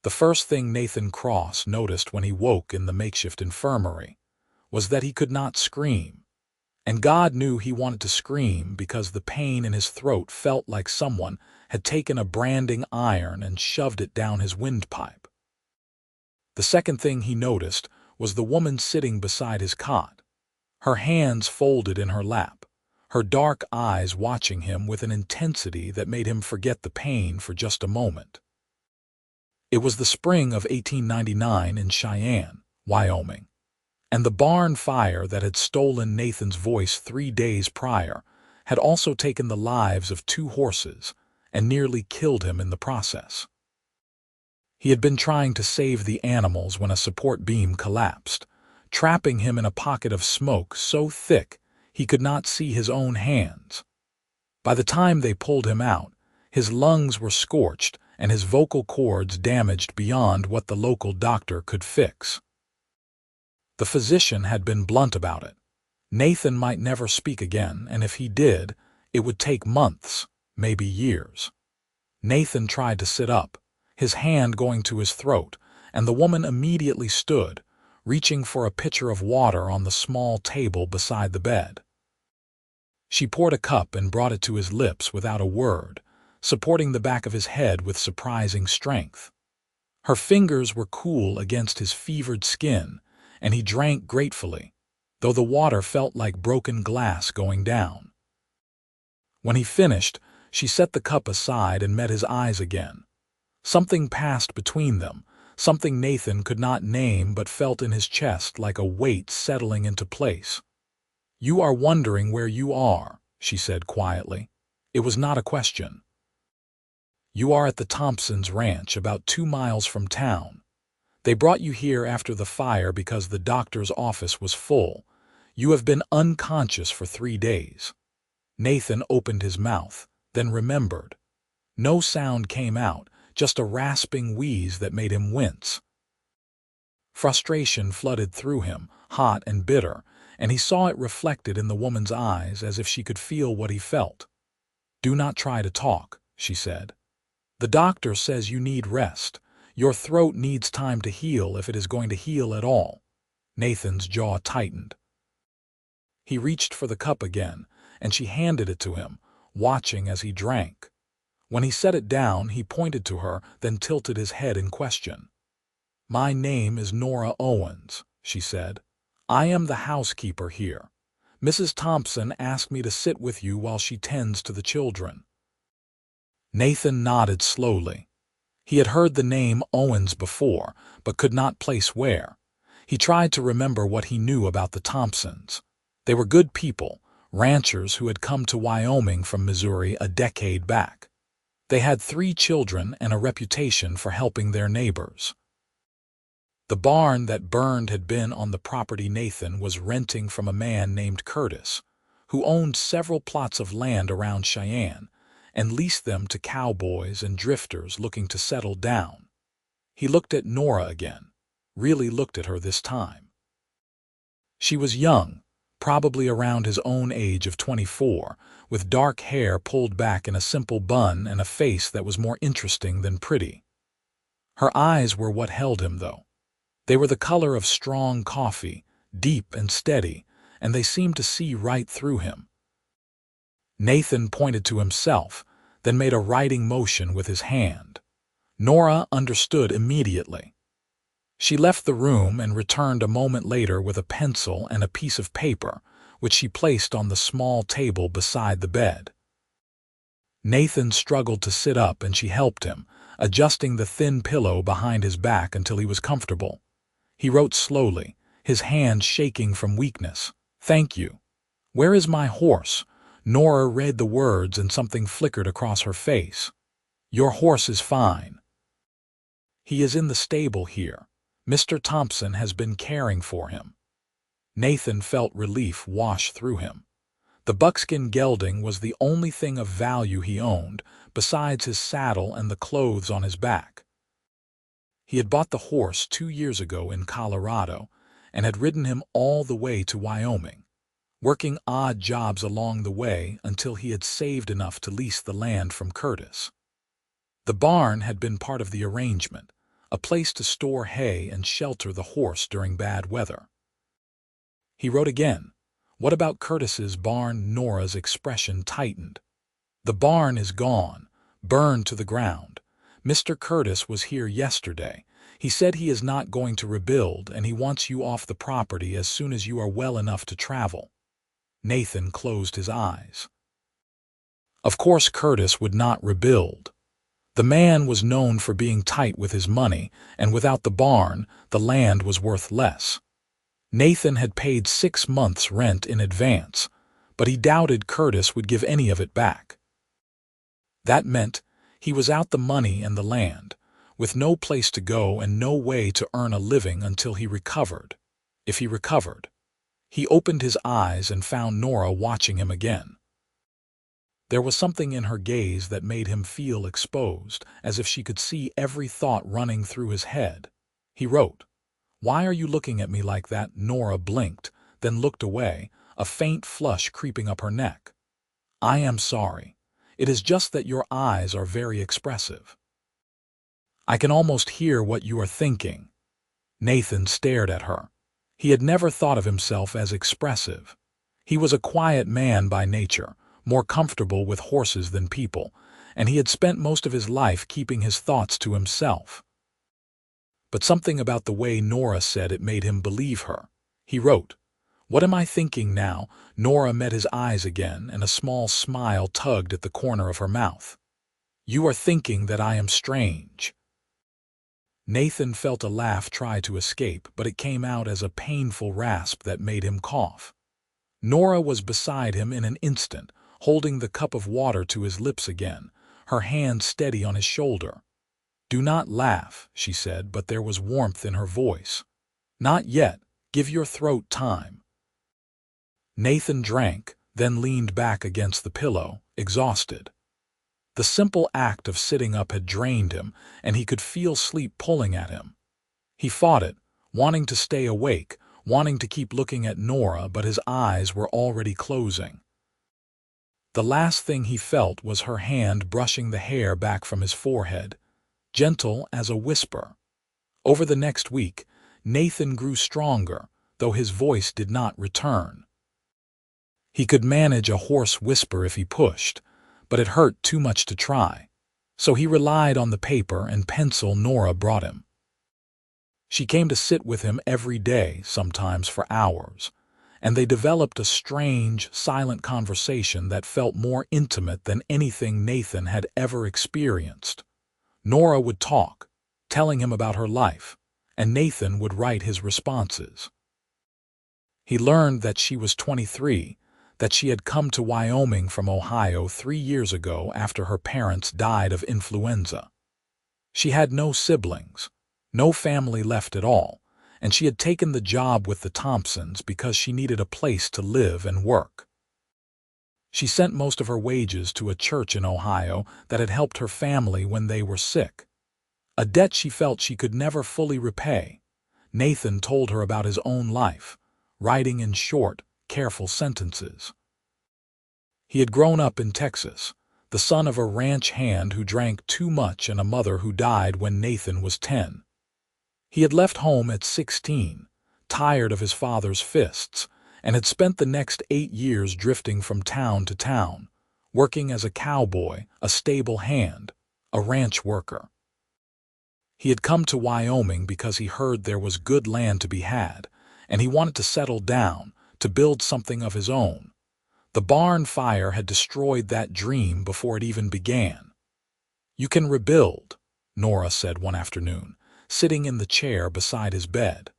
The first thing Nathan Cross noticed when he woke in the makeshift infirmary was that he could not scream. And God knew he wanted to scream because the pain in his throat felt like someone had taken a branding iron and shoved it down his windpipe. The second thing he noticed was the woman sitting beside his cot, her hands folded in her lap, her dark eyes watching him with an intensity that made him forget the pain for just a moment. It was the spring of 1899 in Cheyenne, Wyoming, and the barn fire that had stolen Nathan's voice 3 days prior had also taken the lives of 2 horses and nearly killed him in the process. He had been trying to save the animals when a support beam collapsed, trapping him in a pocket of smoke so thick he could not see his own hands. By the time they pulled him out, his lungs were scorched and his vocal cords damaged beyond what the local doctor could fix. The physician had been blunt about it. Nathan might never speak again, and if he did, it would take months, maybe years. Nathan tried to sit up, his hand going to his throat, and the woman immediately stood, reaching for a pitcher of water on the small table beside the bed. She poured a cup and brought it to his lips without a word, supporting the back of his head with surprising strength. Her fingers were cool against his fevered skin, and he drank gratefully, though the water felt like broken glass going down. When he finished, she set the cup aside and met his eyes again. Something passed between them, something Nathan could not name but felt in his chest like a weight settling into place. "You are wondering where you are," she said quietly. It was not a question. "You are at the Thompsons' ranch, about 2 miles from town. They brought you here after the fire because the doctor's office was full. You have been unconscious for 3 days. Nathan opened his mouth, then remembered. No sound came out, just a rasping wheeze that made him wince. Frustration flooded through him, hot and bitter, and he saw it reflected in the woman's eyes as if she could feel what he felt. "Do not try to talk," she said. "The doctor says you need rest. Your throat needs time to heal if it is going to heal at all." Nathan's jaw tightened. He reached for the cup again, and she handed it to him, watching as he drank. When he set it down, he pointed to her, then tilted his head in question. "My name is Nora Owens," she said. "I am the housekeeper here. Mrs. Thompson asked me to sit with you while she tends to the children." Nathan nodded slowly. He had heard the name Owens before, but could not place where. He tried to remember what he knew about the Thompsons. They were good people, ranchers who had come to Wyoming from Missouri a decade back. They had 3 children and a reputation for helping their neighbors. The barn that burned had been on the property Nathan was renting from a man named Curtis, who owned several plots of land around Cheyenne and leased them to cowboys and drifters looking to settle down. He looked at Nora again, really looked at her this time. She was young, probably around his own age of 24, with dark hair pulled back in a simple bun and a face that was more interesting than pretty. Her eyes were what held him, though. They were the color of strong coffee, deep and steady, and they seemed to see right through him. Nathan pointed to himself, then made a writing motion with his hand. Nora understood immediately. She left the room and returned a moment later with a pencil and a piece of paper, which she placed on the small table beside the bed. Nathan struggled to sit up and she helped him, adjusting the thin pillow behind his back until he was comfortable. He wrote slowly, his hand shaking from weakness. "Thank you. Where is my horse?" Nora read the words and something flickered across her face. "Your horse is fine. He is in the stable here. Mr. Thompson has been caring for him." Nathan felt relief wash through him. The buckskin gelding was the only thing of value he owned, besides his saddle and the clothes on his back. He had bought the horse 2 years ago in Colorado and had ridden him all the way to Wyoming, working odd jobs along the way until he had saved enough to lease the land from Curtis. The barn had been part of the arrangement, a place to store hay and shelter the horse during bad weather. He wrote again. What about Curtis's barn? Nora's expression tightened. The barn is gone, burned to the ground. Mr. Curtis was here yesterday. He said he is not going to rebuild and he wants you off the property as soon as you are well enough to travel. Nathan closed his eyes. Of course Curtis would not rebuild. The man was known for being tight with his money, and without the barn, the land was worth less. Nathan had paid 6 months' rent in advance, but he doubted Curtis would give any of it back. That meant he was out the money and the land, with no place to go and no way to earn a living until he recovered. If he recovered. He opened his eyes and found Nora watching him again. There was something in her gaze that made him feel exposed, as if she could see every thought running through his head. He wrote, "Why are you looking at me like that?" Nora blinked, then looked away, a faint flush creeping up her neck. "I am sorry. It is just that your eyes are very expressive. I can almost hear what you are thinking." Nathan stared at her. He had never thought of himself as expressive. He was a quiet man by nature, more comfortable with horses than people, and he had spent most of his life keeping his thoughts to himself. But something about the way Nora said it made him believe her. He wrote, "What am I thinking now?" Nora met his eyes again, and a small smile tugged at the corner of her mouth. "You are thinking that I am strange." Nathan felt a laugh try to escape, but it came out as a painful rasp that made him cough. Nora was beside him in an instant, holding the cup of water to his lips again, her hand steady on his shoulder. "Do not laugh," she said, but there was warmth in her voice. "Not yet. Give your throat time." Nathan drank, then leaned back against the pillow, exhausted. The simple act of sitting up had drained him, and he could feel sleep pulling at him. He fought it, wanting to stay awake, wanting to keep looking at Nora, but his eyes were already closing. The last thing he felt was her hand brushing the hair back from his forehead, gentle as a whisper. Over the next week, Nathan grew stronger, though his voice did not return. He could manage a hoarse whisper if he pushed, but it hurt too much to try, so he relied on the paper and pencil Nora brought him. She came to sit with him every day, sometimes for hours, and they developed a strange, silent conversation that felt more intimate than anything Nathan had ever experienced. Nora would talk, telling him about her life, and Nathan would write his responses. He learned that she was 23, that she had come to Wyoming from Ohio 3 years ago after her parents died of influenza. She had no siblings, no family left at all, and she had taken the job with the Thompsons because she needed a place to live and work. She sent most of her wages to a church in Ohio that had helped her family when they were sick, a debt she felt she could never fully repay. Nathan told her about his own life, writing in short, careful sentences. He had grown up in Texas, the son of a ranch hand who drank too much and a mother who died when Nathan was 10. He had left home at 16, tired of his father's fists, and had spent the next 8 years drifting from town to town, working as a cowboy, a stable hand, a ranch worker. He had come to Wyoming because he heard there was good land to be had, and he wanted to settle down, to build something of his own. The barn fire had destroyed that dream before it even began. "You can rebuild," Nora said one afternoon, sitting in the chair beside his bed.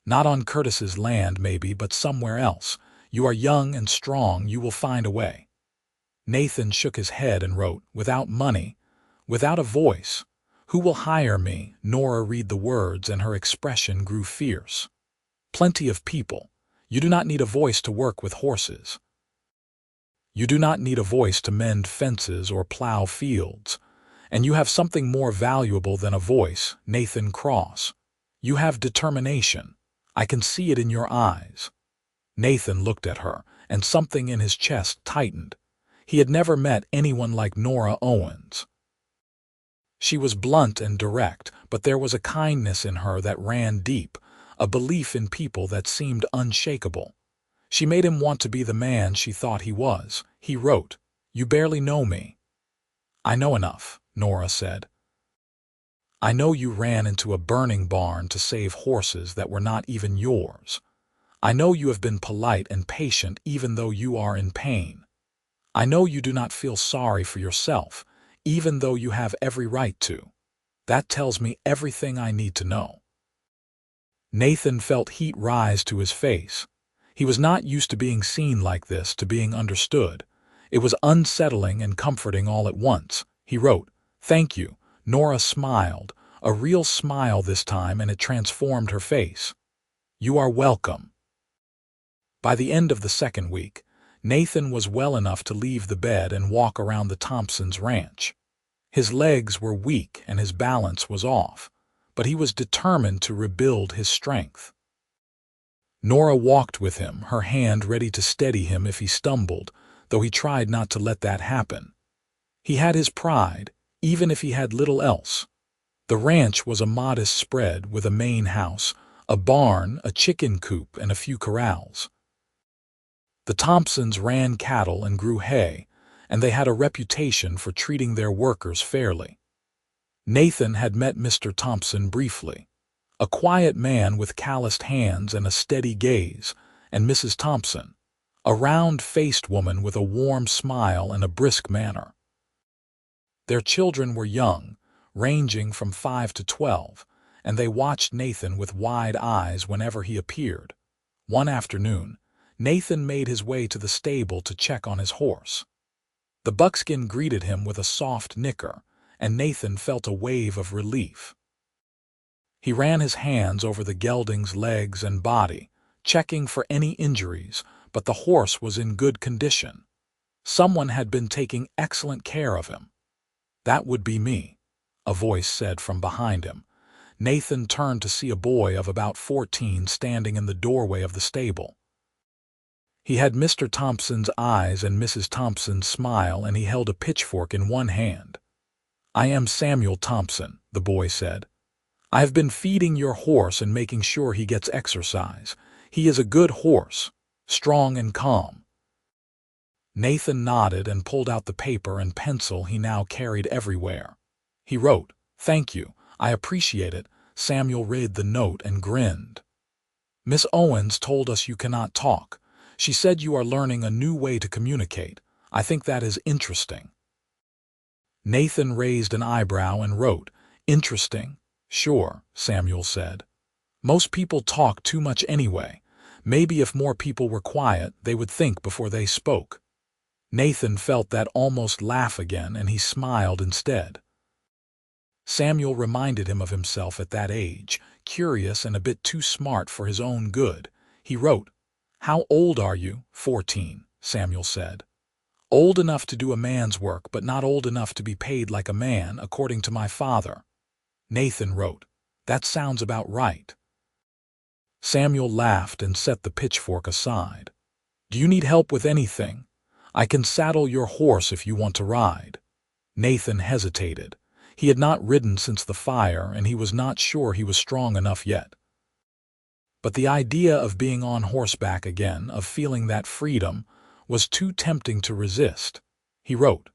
"Not on Curtis's land, maybe, but somewhere else. You are young and strong, you will find a way." Nathan shook his head and wrote, "Without money, without a voice, who will hire me?" Nora read the words and her expression grew fierce. "Plenty of people. You do not need a voice to work with horses. You do not need a voice to mend fences or plow fields. And you have something more valuable than a voice, Nathan Cross. You have determination. I can see it in your eyes." Nathan looked at her, and something in his chest tightened. He had never met anyone like Nora Owens. She was blunt and direct, but there was a kindness in her that ran deep, a belief in people that seemed unshakable. She made him want to be the man she thought he was. He wrote, "You barely know me." "I know enough," Nora said. "I know you ran into a burning barn to save horses that were not even yours. I know you have been polite and patient even though you are in pain. I know you do not feel sorry for yourself, even though you have every right to. That tells me everything I need to know." Nathan felt heat rise to his face. He was not used to being seen like this, to being understood. It was unsettling and comforting all at once. He wrote, "Thank you." Nora smiled, a real smile this time, and it transformed her face. "You are welcome." By the end of the second week, Nathan was well enough to leave the bed and walk around the Thompsons' ranch. His legs were weak and his balance was off, but he was determined to rebuild his strength. Nora walked with him, her hand ready to steady him if he stumbled, though he tried not to let that happen. He had his pride, even if he had little else. The ranch was a modest spread with a main house, a barn, a chicken coop, and a few corrals. The Thompsons ran cattle and grew hay, and they had a reputation for treating their workers fairly. Nathan had met Mr. Thompson briefly, a quiet man with calloused hands and a steady gaze, and Mrs. Thompson, a round-faced woman with a warm smile and a brisk manner. Their children were young, ranging from 5 to 12, and they watched Nathan with wide eyes whenever he appeared. One afternoon, Nathan made his way to the stable to check on his horse. The buckskin greeted him with a soft nicker, and Nathan felt a wave of relief. He ran his hands over the gelding's legs and body, checking for any injuries, but the horse was in good condition. Someone had been taking excellent care of him. "That would be me," a voice said from behind him. Nathan turned to see a boy of about 14 standing in the doorway of the stable. He had Mr. Thompson's eyes and Mrs. Thompson's smile, and he held a pitchfork in one hand. "I am Samuel Thompson," the boy said. "I have been feeding your horse and making sure he gets exercise. He is a good horse, strong and calm." Nathan nodded and pulled out the paper and pencil he now carried everywhere. He wrote, "Thank you, I appreciate it." Samuel read the note and grinned. "Miss Owens told us you cannot talk. She said you are learning a new way to communicate. I think that is interesting." Nathan raised an eyebrow and wrote, "Interesting? Sure," Samuel said. "Most people talk too much anyway. Maybe if more people were quiet, they would think before they spoke." Nathan felt that almost laugh again, and he smiled instead. Samuel reminded him of himself at that age, curious and a bit too smart for his own good. He wrote, "How old are you?" 14, Samuel said. "Old enough to do a man's work, but not old enough to be paid like a man, according to my father." Nathan wrote, "That sounds about right." Samuel laughed and set the pitchfork aside. "Do you need help with anything? I can saddle your horse if you want to ride." Nathan hesitated. He had not ridden since the fire, and he was not sure he was strong enough yet. But the idea of being on horseback again, of feeling that freedom, was too tempting to resist. He wrote,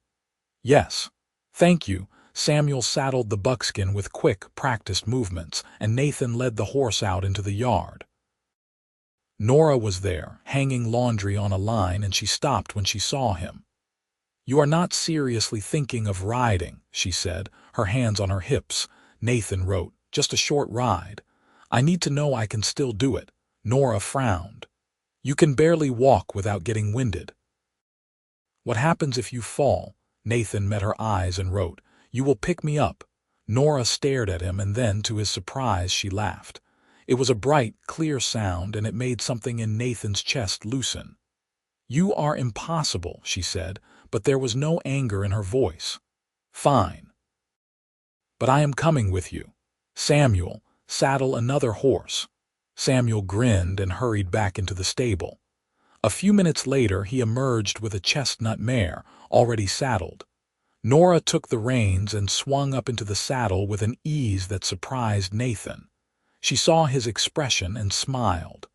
"Yes, thank you." Samuel saddled the buckskin with quick, practiced movements, and Nathan led the horse out into the yard. Nora was there, hanging laundry on a line, and she stopped when she saw him. "You are not seriously thinking of riding," she said, her hands on her hips. Nathan wrote, "Just a short ride. I need to know I can still do it." Nora frowned. "You can barely walk without getting winded." "What happens if you fall?" Nathan met her eyes and wrote, "You will pick me up." Nora stared at him, and then, to his surprise, she laughed. It was a bright, clear sound, and it made something in Nathan's chest loosen. "You are impossible," she said, but there was no anger in her voice. "Fine. But I am coming with you. Samuel, saddle another horse." Samuel grinned and hurried back into the stable. A few minutes later he emerged with a chestnut mare, already saddled. Nora took the reins and swung up into the saddle with an ease that surprised Nathan. She saw his expression and smiled.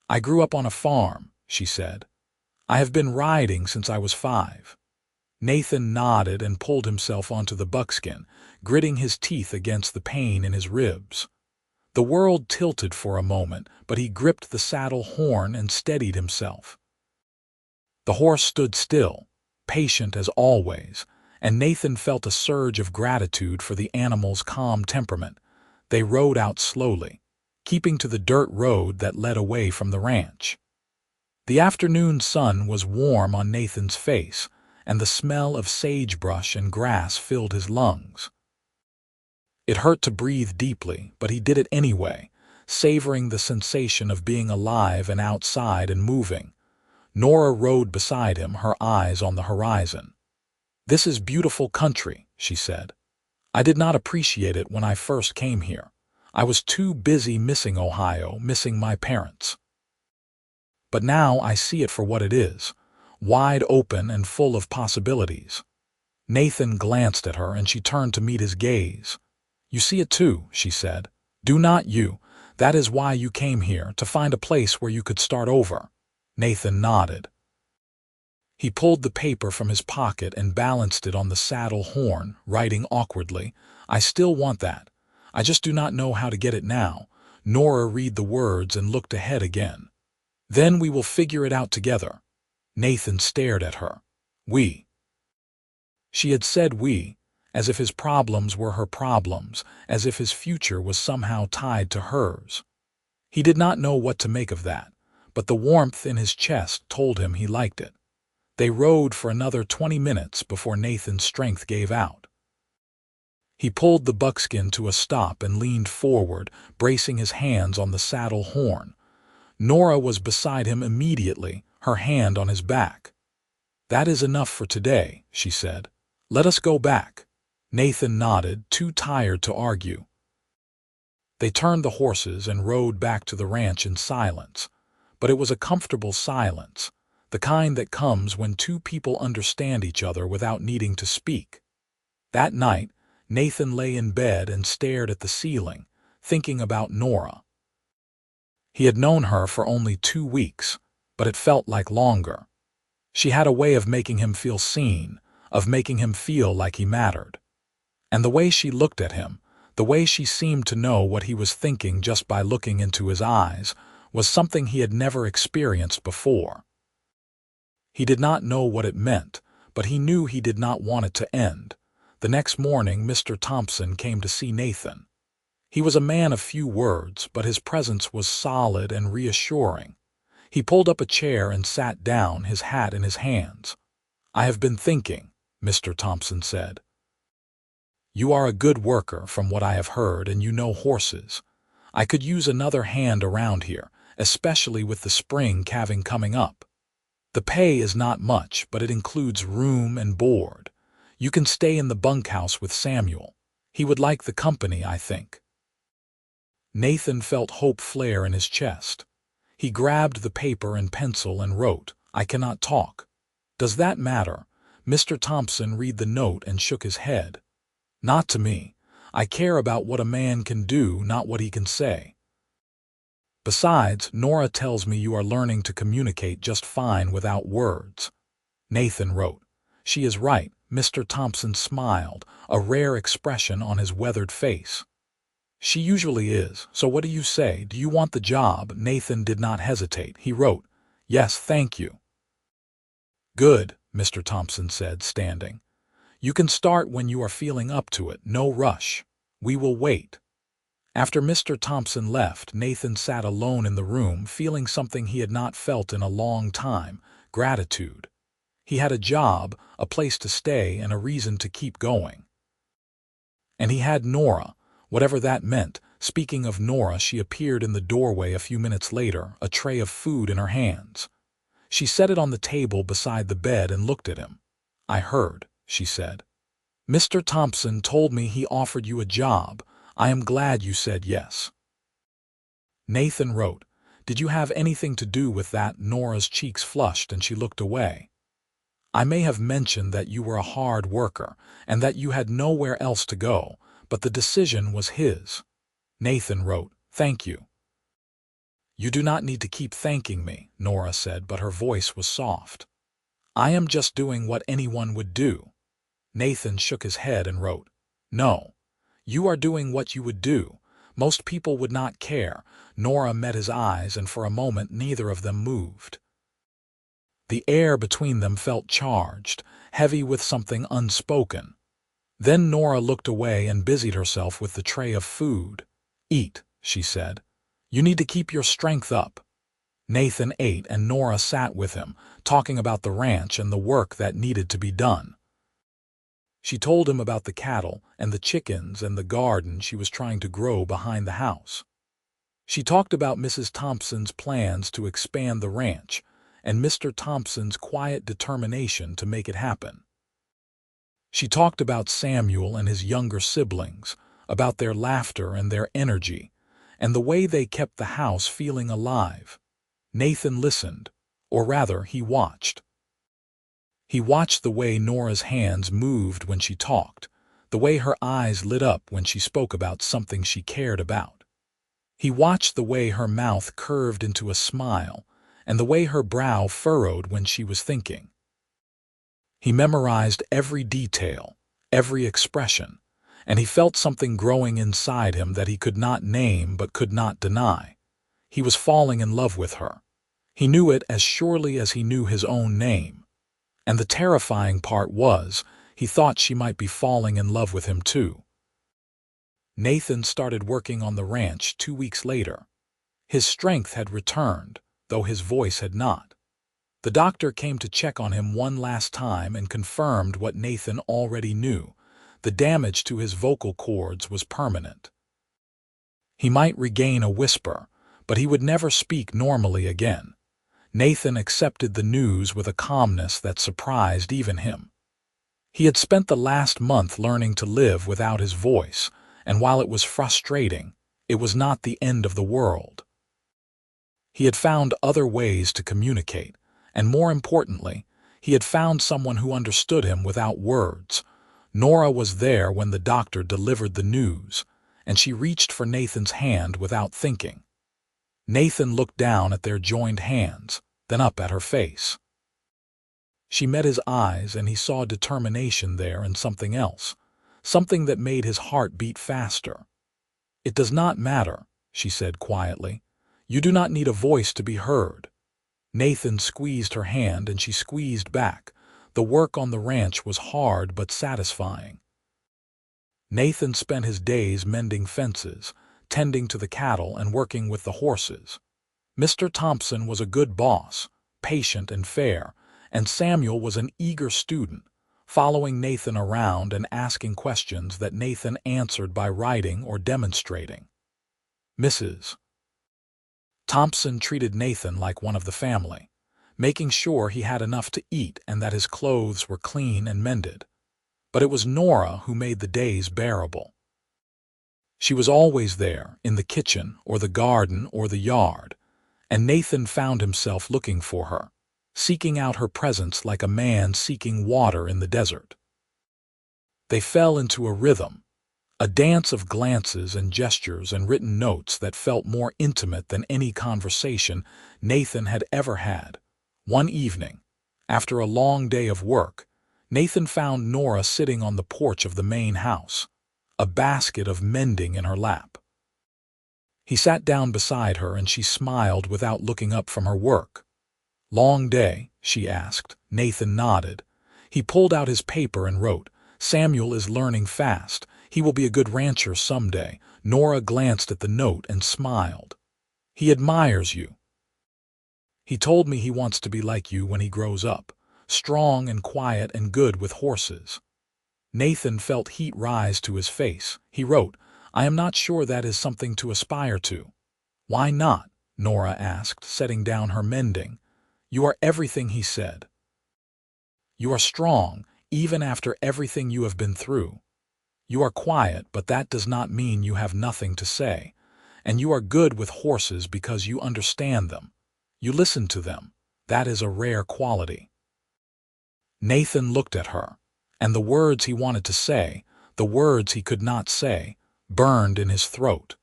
"I grew up on a farm," she said. "I have been riding since I was 5. Nathan nodded and pulled himself onto the buckskin, gritting his teeth against the pain in his ribs. The world tilted for a moment, but he gripped the saddle horn and steadied himself. The horse stood still, patient as always, and Nathan felt a surge of gratitude for the animal's calm temperament. They rode out slowly, keeping to the dirt road that led away from the ranch. The afternoon sun was warm on Nathan's face, and the smell of sagebrush and grass filled his lungs. It hurt to breathe deeply, but he did it anyway, savoring the sensation of being alive and outside and moving. Nora rode beside him, her eyes on the horizon. "This is beautiful country," she said. "I did not appreciate it when I first came here. I was too busy missing Ohio, missing my parents. But now I see it for what it is, wide open and full of possibilities." Nathan glanced at her and she turned to meet his gaze. "You see it too," she said. "Do not you? That is why you came here, to find a place where you could start over." Nathan nodded. He pulled the paper from his pocket and balanced it on the saddle horn, writing awkwardly, "I still want that. I just do not know how to get it now." Nora read the words and looked ahead again. "Then we will figure it out together." Nathan stared at her. "We." She had said we, as if his problems were her problems, as if his future was somehow tied to hers. He did not know what to make of that, but the warmth in his chest told him he liked it. They rode for another 20 minutes before Nathan's strength gave out. He pulled the buckskin to a stop and leaned forward, bracing his hands on the saddle horn. Nora was beside him immediately, her hand on his back. "That is enough for today," she said. "Let us go back." Nathan nodded, too tired to argue. They turned the horses and rode back to the ranch in silence. But it was a comfortable silence, the kind that comes when two people understand each other without needing to speak. That night, Nathan lay in bed and stared at the ceiling, thinking about Nora. He had known her for only 2 weeks, but it felt like longer. She had a way of making him feel seen, of making him feel like he mattered. And the way she looked at him, the way she seemed to know what he was thinking just by looking into his eyes, was something he had never experienced before. He did not know what it meant, but he knew he did not want it to end. The next morning, Mr. Thompson came to see Nathan. He was a man of few words, but his presence was solid and reassuring. He pulled up a chair and sat down, his hat in his hands. "I have been thinking," Mr. Thompson said. "You are a good worker from what I have heard, and you know horses. I could use another hand around here, especially with the spring calving coming up. The pay is not much, but it includes room and board. You can stay in the bunkhouse with Samuel. He would like the company, I think." Nathan felt hope flare in his chest. He grabbed the paper and pencil and wrote, "I cannot talk." "Does that matter?" Mr. Thompson read the note and shook his head. "Not to me. I care about what a man can do, not what he can say. Besides, Nora tells me you are learning to communicate just fine without words." Nathan wrote, "She is right." Mr. Thompson smiled, a rare expression on his weathered face. "She usually is, so what do you say? Do you want the job?" Nathan did not hesitate. He wrote, "Yes, thank you." "Good," Mr. Thompson said, standing. "You can start when you are feeling up to it. No rush. We will wait." After Mr. Thompson left, Nathan sat alone in the room, feeling something he had not felt in a long time: gratitude. He had a job, a place to stay, and a reason to keep going. And he had Nora, whatever that meant. Speaking of Nora, she appeared in the doorway a few minutes later, a tray of food in her hands. She set it on the table beside the bed and looked at him. "I heard," she said. "Mr. Thompson told me he offered you a job. I am glad you said yes." Nathan wrote, "Did you have anything to do with that?" Nora's cheeks flushed and she looked away. I may have mentioned that you were a hard worker and that you had nowhere else to go, but the decision was his. Nathan wrote, "Thank you." "You do not need to keep thanking me," Nora said, but her voice was soft. "I am just doing what anyone would do." Nathan shook his head and wrote, "No, you are doing what you would do. Most people would not care." Nora met his eyes, and for a moment neither of them moved. The air between them felt charged, heavy with something unspoken. Then Nora looked away and busied herself with the tray of food. "Eat," she said. "You need to keep your strength up." Nathan ate, and Nora sat with him, talking about the ranch and the work that needed to be done. She told him about the cattle and the chickens and the garden she was trying to grow behind the house. She talked about Mrs. Thompson's plans to expand the ranch and Mr. Thompson's quiet determination to make it happen. She talked about Samuel and his younger siblings, about their laughter and their energy, and the way they kept the house feeling alive. Nathan listened, or rather, he watched. He watched the way Nora's hands moved when she talked, the way her eyes lit up when she spoke about something she cared about. He watched the way her mouth curved into a smile, and the way her brow furrowed when she was thinking. He memorized every detail, every expression, and he felt something growing inside him that he could not name but could not deny. He was falling in love with her. He knew it as surely as he knew his own name. And the terrifying part was, he thought she might be falling in love with him too. Nathan started working on the ranch 2 weeks later. His strength had returned, though his voice had not. The doctor came to check on him one last time and confirmed what Nathan already knew. The damage to his vocal cords was permanent. He might regain a whisper, but he would never speak normally again. Nathan accepted the news with a calmness that surprised even him. He had spent the last month learning to live without his voice, and while it was frustrating, it was not the end of the world. He had found other ways to communicate, and more importantly, he had found someone who understood him without words. Nora was there when the doctor delivered the news, and she reached for Nathan's hand without thinking. Nathan looked down at their joined hands, then up at her face. She met his eyes, and he saw determination there and something else, something that made his heart beat faster. "It does not matter," she said quietly. "You do not need a voice to be heard." Nathan squeezed her hand, and she squeezed back. The work on the ranch was hard but satisfying. Nathan spent his days mending fences, tending to the cattle, and working with the horses. Mr. Thompson was a good boss, patient and fair, and Samuel was an eager student, following Nathan around and asking questions that Nathan answered by writing or demonstrating. Mrs. Thompson treated Nathan like one of the family, making sure he had enough to eat and that his clothes were clean and mended. But it was Nora who made the days bearable. She was always there, in the kitchen or the garden or the yard, and Nathan found himself looking for her, seeking out her presence like a man seeking water in the desert. They fell into a rhythm, a dance of glances and gestures and written notes that felt more intimate than any conversation Nathan had ever had. One evening, after a long day of work, Nathan found Nora sitting on the porch of the main house, a basket of mending in her lap. He sat down beside her, and she smiled without looking up from her work. "Long day?" she asked. Nathan nodded. He pulled out his paper and wrote, "Samuel is learning fast. He will be a good rancher someday." Nora glanced at the note and smiled. "He admires you. He told me he wants to be like you when he grows up, strong and quiet and good with horses." Nathan felt heat rise to his face. He wrote, "I am not sure that is something to aspire to." "Why not?" Nora asked, setting down her mending. "You are everything he said. You are strong, even after everything you have been through. You are quiet, but that does not mean you have nothing to say. And you are good with horses because you understand them. You listen to them. That is a rare quality." Nathan looked at her, and the words he wanted to say, the words he could not say, burned in his throat.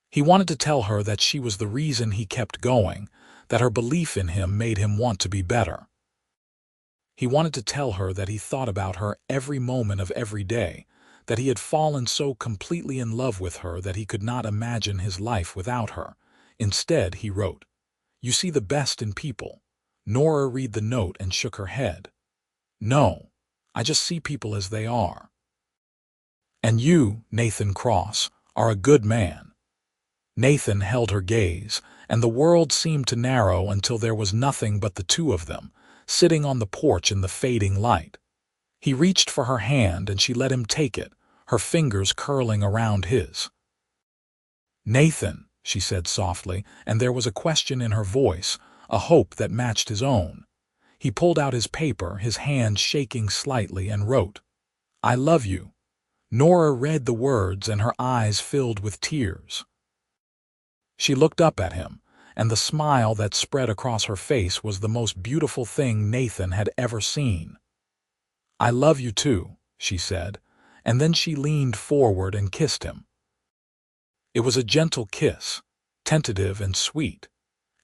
He wanted to tell her that she was the reason he kept going, that her belief in him made him want to be better. He wanted to tell her that he thought about her every moment of every day, that he had fallen so completely in love with her that he could not imagine his life without her. Instead, he wrote, "You see the best in people." Nora read the note and shook her head. "No, I just see people as they are. And you, Nathan Cross, are a good man." Nathan held her gaze, and the world seemed to narrow until there was nothing but the two of them, sitting on the porch in the fading light. He reached for her hand and she let him take it, her fingers curling around his. "Nathan," she said softly, and there was a question in her voice, a hope that matched his own. He pulled out his paper, his hand shaking slightly, and wrote, "I love you." Nora read the words and her eyes filled with tears. She looked up at him, and the smile that spread across her face was the most beautiful thing Nathan had ever seen. "I love you too," she said, and then she leaned forward and kissed him. It was a gentle kiss, tentative and sweet,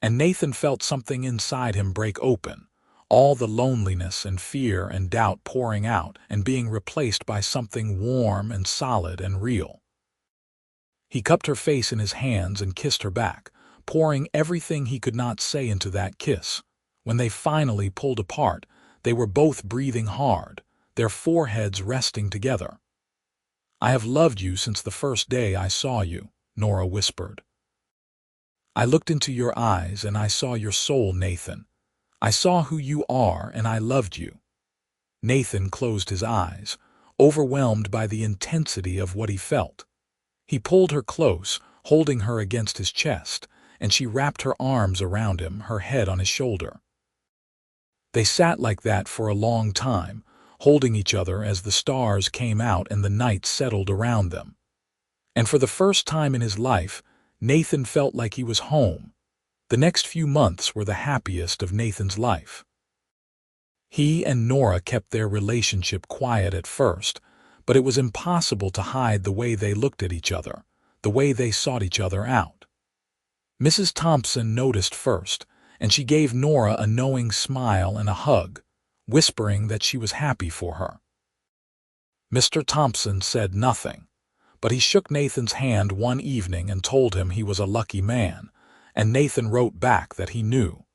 and Nathan felt something inside him break open, all the loneliness and fear and doubt pouring out and being replaced by something warm and solid and real. He cupped her face in his hands and kissed her back, pouring everything he could not say into that kiss. When they finally pulled apart, they were both breathing hard, their foreheads resting together. "I have loved you since the first day I saw you," Nora whispered. "I looked into your eyes and I saw your soul, Nathan. I saw who you are and I loved you." Nathan closed his eyes, overwhelmed by the intensity of what he felt. He pulled her close, holding her against his chest, and she wrapped her arms around him, her head on his shoulder. They sat like that for a long time, holding each other as the stars came out and the night settled around them. And for the first time in his life, Nathan felt like he was home. The next few months were the happiest of Nathan's life. He and Nora kept their relationship quiet at first, but it was impossible to hide the way they looked at each other, the way they sought each other out. Mrs. Thompson noticed first, and she gave Nora a knowing smile and a hug, whispering that she was happy for her. Mr. Thompson said nothing, but he shook Nathan's hand one evening and told him he was a lucky man, and Nathan wrote back that he knew.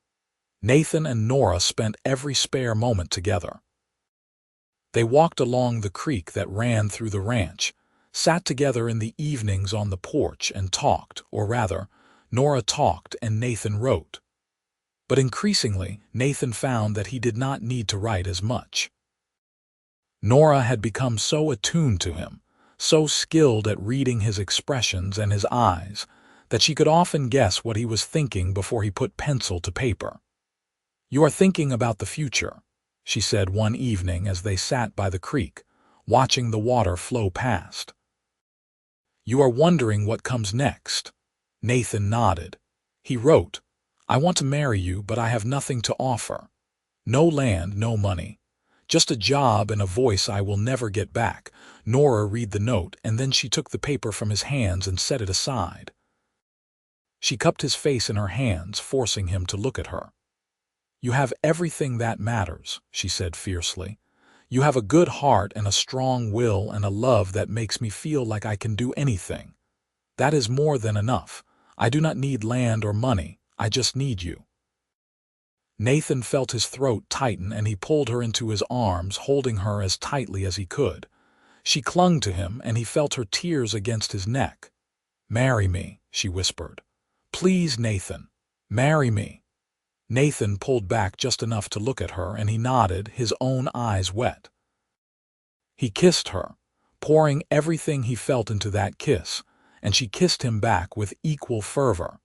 Nathan and Nora spent every spare moment together. They walked along the creek that ran through the ranch, sat together in the evenings on the porch and talked, or rather, Nora talked and Nathan wrote. But increasingly, Nathan found that he did not need to write as much. Nora had become so attuned to him, so skilled at reading his expressions and his eyes, that she could often guess what he was thinking before he put pencil to paper. "You are thinking about the future," she said one evening as they sat by the creek, watching the water flow past. "You are wondering what comes next." Nathan nodded. He wrote, "I want to marry you, but I have nothing to offer. No land, no money. Just a job and a voice I will never get back." Nora read the note, and then she took the paper from his hands and set it aside. She cupped his face in her hands, forcing him to look at her. "You have everything that matters," she said fiercely. "You have a good heart and a strong will and a love that makes me feel like I can do anything. That is more than enough. I do not need land or money. I just need you." Nathan felt his throat tighten and he pulled her into his arms, holding her as tightly as he could. She clung to him and he felt her tears against his neck. "Marry me," she whispered. "Please, Nathan, marry me." Nathan pulled back just enough to look at her, and he nodded, his own eyes wet. He kissed her, pouring everything he felt into that kiss, and she kissed him back with equal fervor.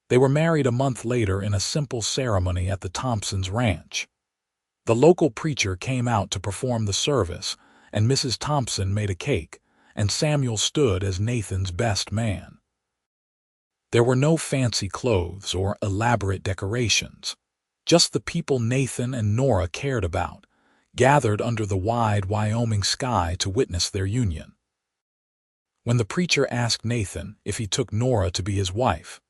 They were married a month later in a simple ceremony at the Thompsons' ranch. The local preacher came out to perform the service, and Mrs. Thompson made a cake, and Samuel stood as Nathan's best man. There were no fancy clothes or elaborate decorations, just the people Nathan and Nora cared about, gathered under the wide Wyoming sky to witness their union. When the preacher asked Nathan if he took Nora to be his wife,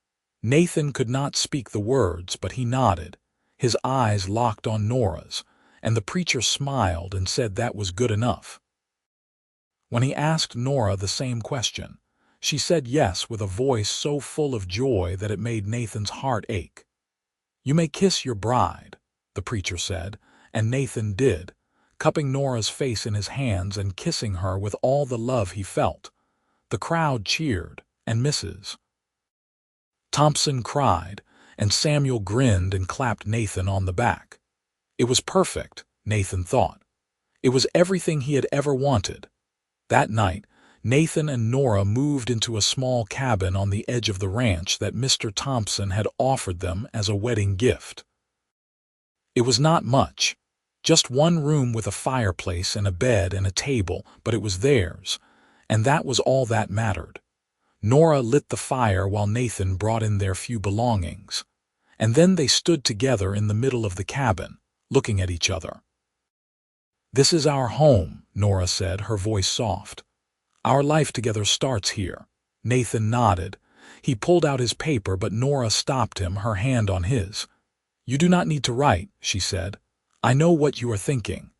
Nathan could not speak the words, but he nodded, his eyes locked on Nora's, and the preacher smiled and said that was good enough. When he asked Nora the same question, she said yes with a voice so full of joy that it made Nathan's heart ache. "You may kiss your bride," the preacher said, and Nathan did, cupping Nora's face in his hands and kissing her with all the love he felt. The crowd cheered, and Mrs. Thompson cried, and Samuel grinned and clapped Nathan on the back. It was perfect, Nathan thought. It was everything he had ever wanted. That night, Nathan and Nora moved into a small cabin on the edge of the ranch that Mr. Thompson had offered them as a wedding gift. It was not much, just one room with a fireplace and a bed and a table, but it was theirs, and that was all that mattered. Nora lit the fire while Nathan brought in their few belongings, and then they stood together in the middle of the cabin, looking at each other. "This is our home," Nora said, her voice soft. "Our life together starts here." Nathan nodded. He pulled out his paper, but Nora stopped him, her hand on his. "You do not need to write," she said. "I know what you are thinking.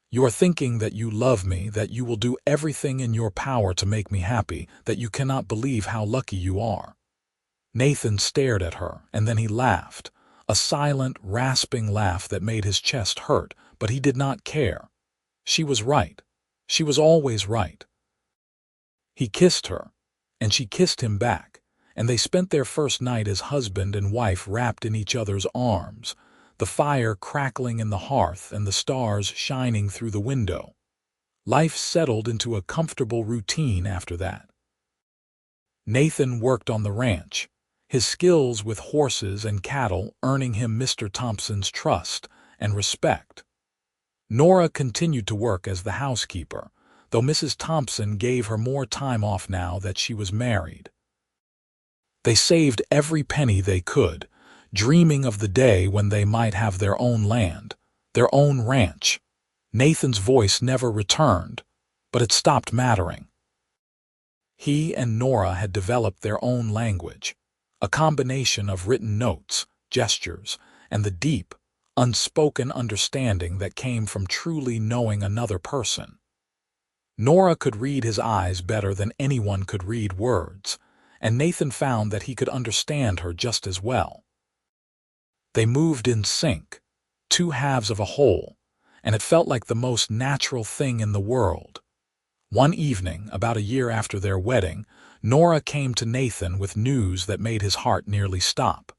You are thinking that you love me, that you will do everything in your power to make me happy, that you cannot believe how lucky you are." Nathan stared at her, and then he laughed, a silent, rasping laugh that made his chest hurt, but he did not care. She was right. She was always right. He kissed her, and she kissed him back, and they spent their first night as husband and wife wrapped in each other's arms, the fire crackling in the hearth and the stars shining through the window. Life settled into a comfortable routine after that. Nathan worked on the ranch, his skills with horses and cattle earning him Mr. Thompson's trust and respect. Nora continued to work as the housekeeper, though Mrs. Thompson gave her more time off now that she was married. They saved every penny they could, dreaming of the day when they might have their own land, their own ranch. Nathan's voice never returned, but it stopped mattering. He and Nora had developed their own language, a combination of written notes, gestures, and the deep, unspoken understanding that came from truly knowing another person. Nora could read his eyes better than anyone could read words, and Nathan found that he could understand her just as well. They moved in sync, two halves of a whole, and it felt like the most natural thing in the world. One evening, about a year after their wedding, Nora came to Nathan with news that made his heart nearly stop.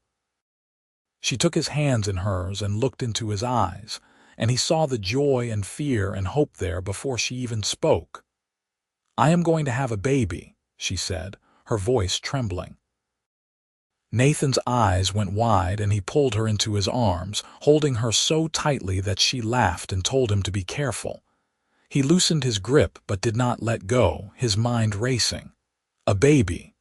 She took his hands in hers and looked into his eyes, and he saw the joy and fear and hope there before she even spoke. "I am going to have a baby," she said, her voice trembling. Nathan's eyes went wide and he pulled her into his arms, holding her so tightly that she laughed and told him to be careful. He loosened his grip but did not let go, his mind racing. A baby.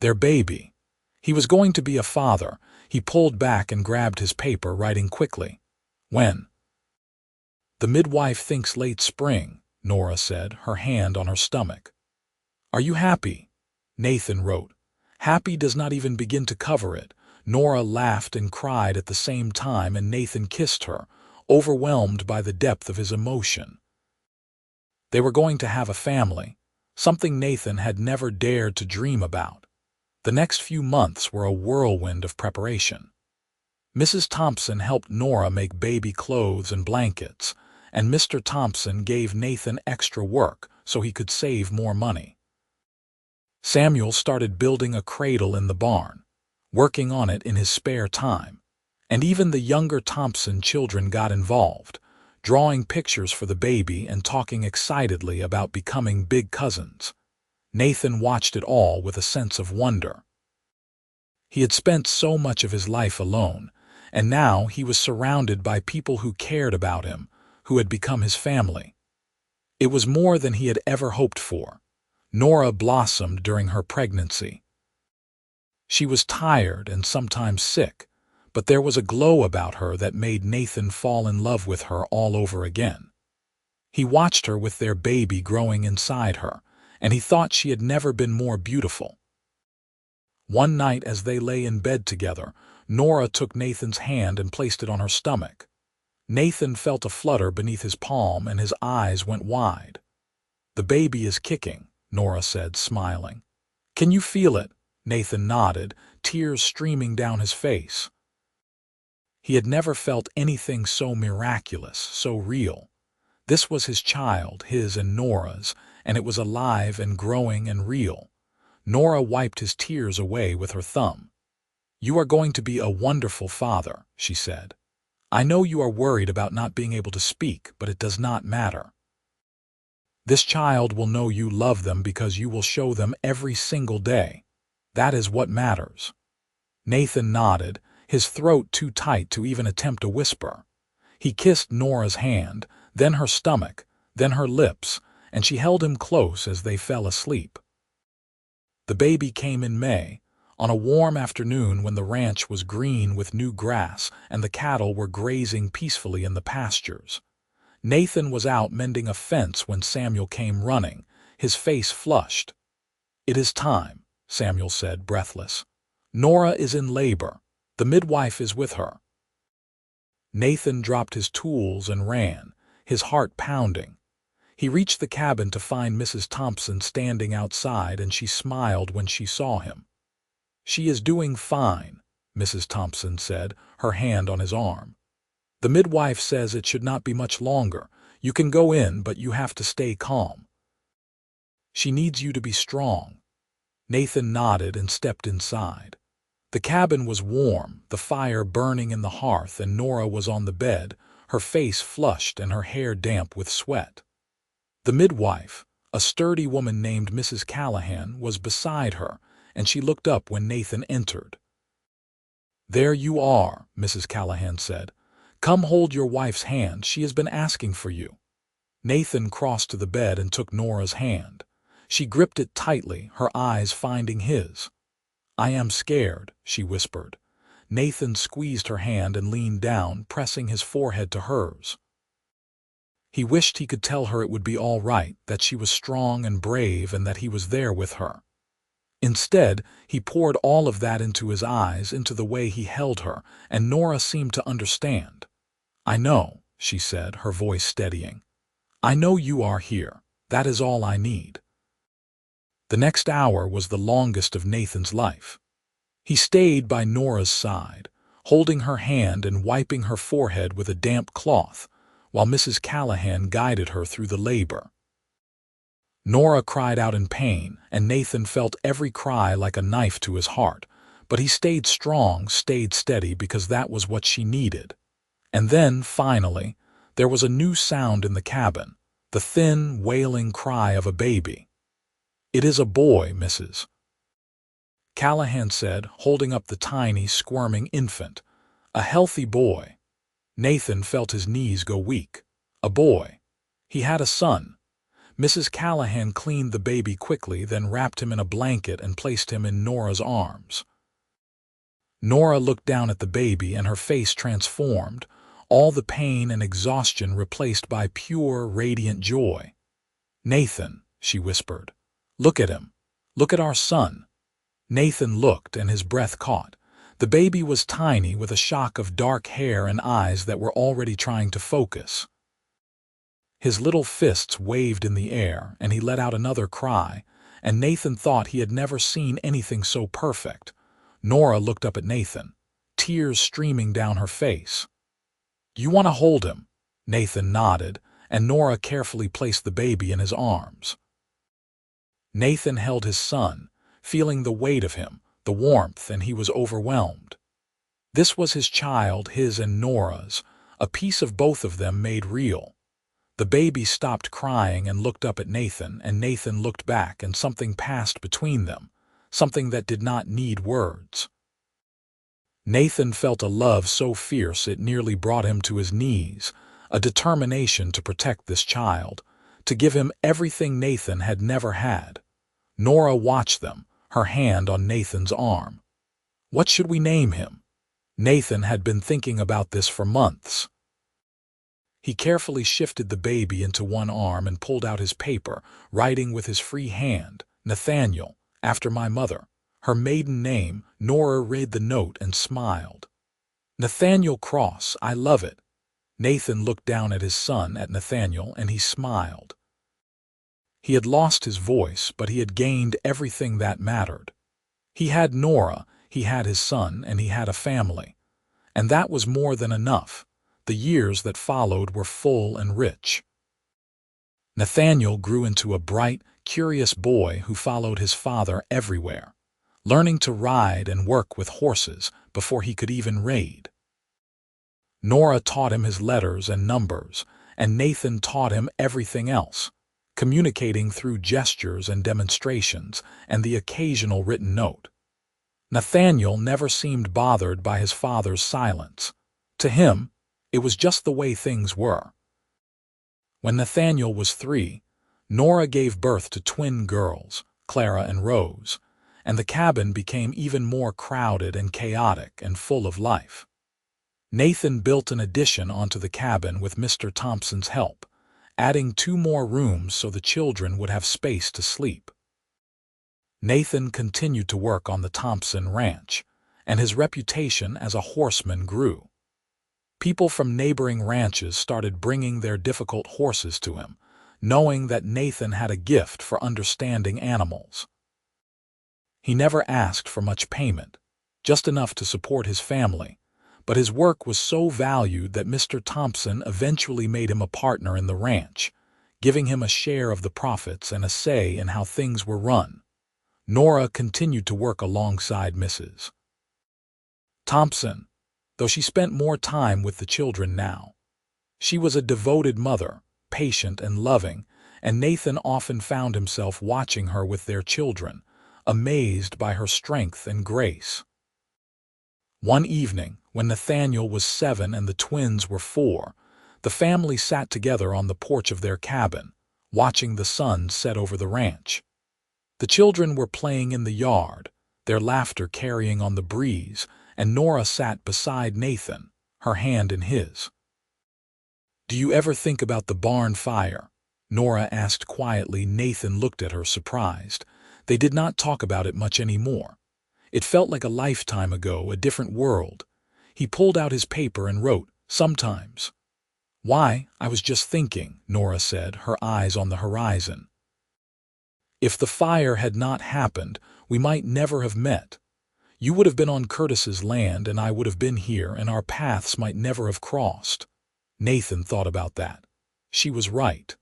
Their baby. He was going to be a father. He pulled back and grabbed his paper, writing quickly. "When?" "The midwife thinks late spring," Nora said, her hand on her stomach. "Are you happy?" Nathan wrote. Happy does not even begin to cover it. Nora laughed and cried at the same time, and Nathan kissed her, overwhelmed by the depth of his emotion. They were going to have a family, something Nathan had never dared to dream about. The next few months were a whirlwind of preparation. Mrs. Thompson helped Nora make baby clothes and blankets, and Mr. Thompson gave Nathan extra work so he could save more money. Samuel started building a cradle in the barn, working on it in his spare time, and even the younger Thompson children got involved, drawing pictures for the baby and talking excitedly about becoming big cousins. Nathan watched it all with a sense of wonder. He had spent so much of his life alone, and now he was surrounded by people who cared about him, who had become his family. It was more than he had ever hoped for. Nora blossomed during her pregnancy. She was tired and sometimes sick, but there was a glow about her that made Nathan fall in love with her all over again. He watched her with their baby growing inside her, and he thought she had never been more beautiful. One night as they lay in bed together, Nora took Nathan's hand and placed it on her stomach. Nathan felt a flutter beneath his palm and his eyes went wide. "The baby is kicking," Nora said, smiling. "Can you feel it?" Nathan nodded, tears streaming down his face. He had never felt anything so miraculous, so real. This was his child, his and Nora's, and it was alive and growing and real. Nora wiped his tears away with her thumb. "You are going to be a wonderful father," she said. "I know you are worried about not being able to speak, but it does not matter. This child will know you love them because you will show them every single day. That is what matters." Nathan nodded, his throat too tight to even attempt a whisper. He kissed Nora's hand, then her stomach, then her lips, and she held him close as they fell asleep. The baby came in May, on a warm afternoon when the ranch was green with new grass and the cattle were grazing peacefully in the pastures. Nathan was out mending a fence when Samuel came running, his face flushed. "It is time," Samuel said, breathless. "Nora is in labor. The midwife is with her." Nathan dropped his tools and ran, his heart pounding. He reached the cabin to find Mrs. Thompson standing outside, and she smiled when she saw him. "She is doing fine," Mrs. Thompson said, her hand on his arm. "The midwife says it should not be much longer. You can go in, but you have to stay calm. She needs you to be strong." Nathan nodded and stepped inside. The cabin was warm, the fire burning in the hearth, and Nora was on the bed, her face flushed and her hair damp with sweat. The midwife, a sturdy woman named Mrs. Callahan, was beside her, and she looked up when Nathan entered. "There you are," Mrs. Callahan said. "Come hold your wife's hand. She has been asking for you." Nathan crossed to the bed and took Nora's hand. She gripped it tightly, her eyes finding his. "I am scared," she whispered. Nathan squeezed her hand and leaned down, pressing his forehead to hers. He wished he could tell her it would be all right, that she was strong and brave and that he was there with her. Instead, he poured all of that into his eyes, into the way he held her, and Nora seemed to understand. "I know," she said, her voice steadying. "I know you are here. That is all I need." The next hour was the longest of Nathan's life. He stayed by Nora's side, holding her hand and wiping her forehead with a damp cloth, while Mrs. Callahan guided her through the labor. Nora cried out in pain, and Nathan felt every cry like a knife to his heart, but he stayed strong, stayed steady, because that was what she needed. And then, finally, there was a new sound in the cabin, the thin, wailing cry of a baby. "It is a boy, Mrs. Callahan said, holding up the tiny, squirming infant. "A healthy boy." Nathan felt his knees go weak. A boy. He had a son. Mrs. Callahan cleaned the baby quickly, then wrapped him in a blanket and placed him in Nora's arms. Nora looked down at the baby and her face transformed, all the pain and exhaustion replaced by pure, radiant joy. "Nathan," she whispered. "Look at him. Look at our son." Nathan looked and his breath caught. The baby was tiny, with a shock of dark hair and eyes that were already trying to focus. His little fists waved in the air, and he let out another cry, and Nathan thought he had never seen anything so perfect. Nora looked up at Nathan, tears streaming down her face. "You want to hold him?" Nathan nodded, and Nora carefully placed the baby in his arms. Nathan held his son, feeling the weight of him, the warmth, and he was overwhelmed. This was his child, his and Nora's, a piece of both of them made real. The baby stopped crying and looked up at Nathan, and Nathan looked back, and something passed between them, something that did not need words. Nathan felt a love so fierce it nearly brought him to his knees, a determination to protect this child, to give him everything Nathan had never had. Nora watched them, her hand on Nathan's arm. "What should we name him?" Nathan had been thinking about this for months. He carefully shifted the baby into one arm and pulled out his paper, writing with his free hand, "Nathaniel, after my mother." Her maiden name. Nora read the note and smiled. "Nathaniel Cross, I love it." Nathan looked down at his son, at Nathaniel, and he smiled. He had lost his voice, but he had gained everything that mattered. He had Nora, he had his son, and he had a family. And that was more than enough. The years that followed were full and rich. Nathaniel grew into a bright, curious boy who followed his father everywhere, learning to ride and work with horses before he could even read. Nora taught him his letters and numbers, and Nathan taught him everything else, communicating through gestures and demonstrations and the occasional written note. Nathaniel never seemed bothered by his father's silence. To him, it was just the way things were. When Nathaniel was 3, Nora gave birth to twin girls, Clara and Rose, and the cabin became even more crowded and chaotic and full of life. Nathan built an addition onto the cabin with Mr. Thompson's help, adding 2 more rooms so the children would have space to sleep. Nathan continued to work on the Thompson ranch, and his reputation as a horseman grew. People from neighboring ranches started bringing their difficult horses to him, knowing that Nathan had a gift for understanding animals. He never asked for much payment, just enough to support his family, but his work was so valued that Mr. Thompson eventually made him a partner in the ranch, giving him a share of the profits and a say in how things were run. Nora continued to work alongside Mrs. Thompson, though she spent more time with the children now. She was a devoted mother, patient and loving, and Nathan often found himself watching her with their children, amazed by her strength and grace. One evening, when Nathaniel was 7 and the twins were 4, the family sat together on the porch of their cabin, watching the sun set over the ranch. The children were playing in the yard, their laughter carrying on the breeze, and Nora sat beside Nathan, her hand in his. "Do you ever think about the barn fire?" Nora asked quietly. Nathan looked at her, surprised. They did not talk about it much anymore. It felt like a lifetime ago, a different world. He pulled out his paper and wrote, "Sometimes." "Why, I was just thinking," Nora said, her eyes on the horizon. "If the fire had not happened, we might never have met. You would have been on Curtis's land and I would have been here, and our paths might never have crossed." Nathan thought about that. She was right.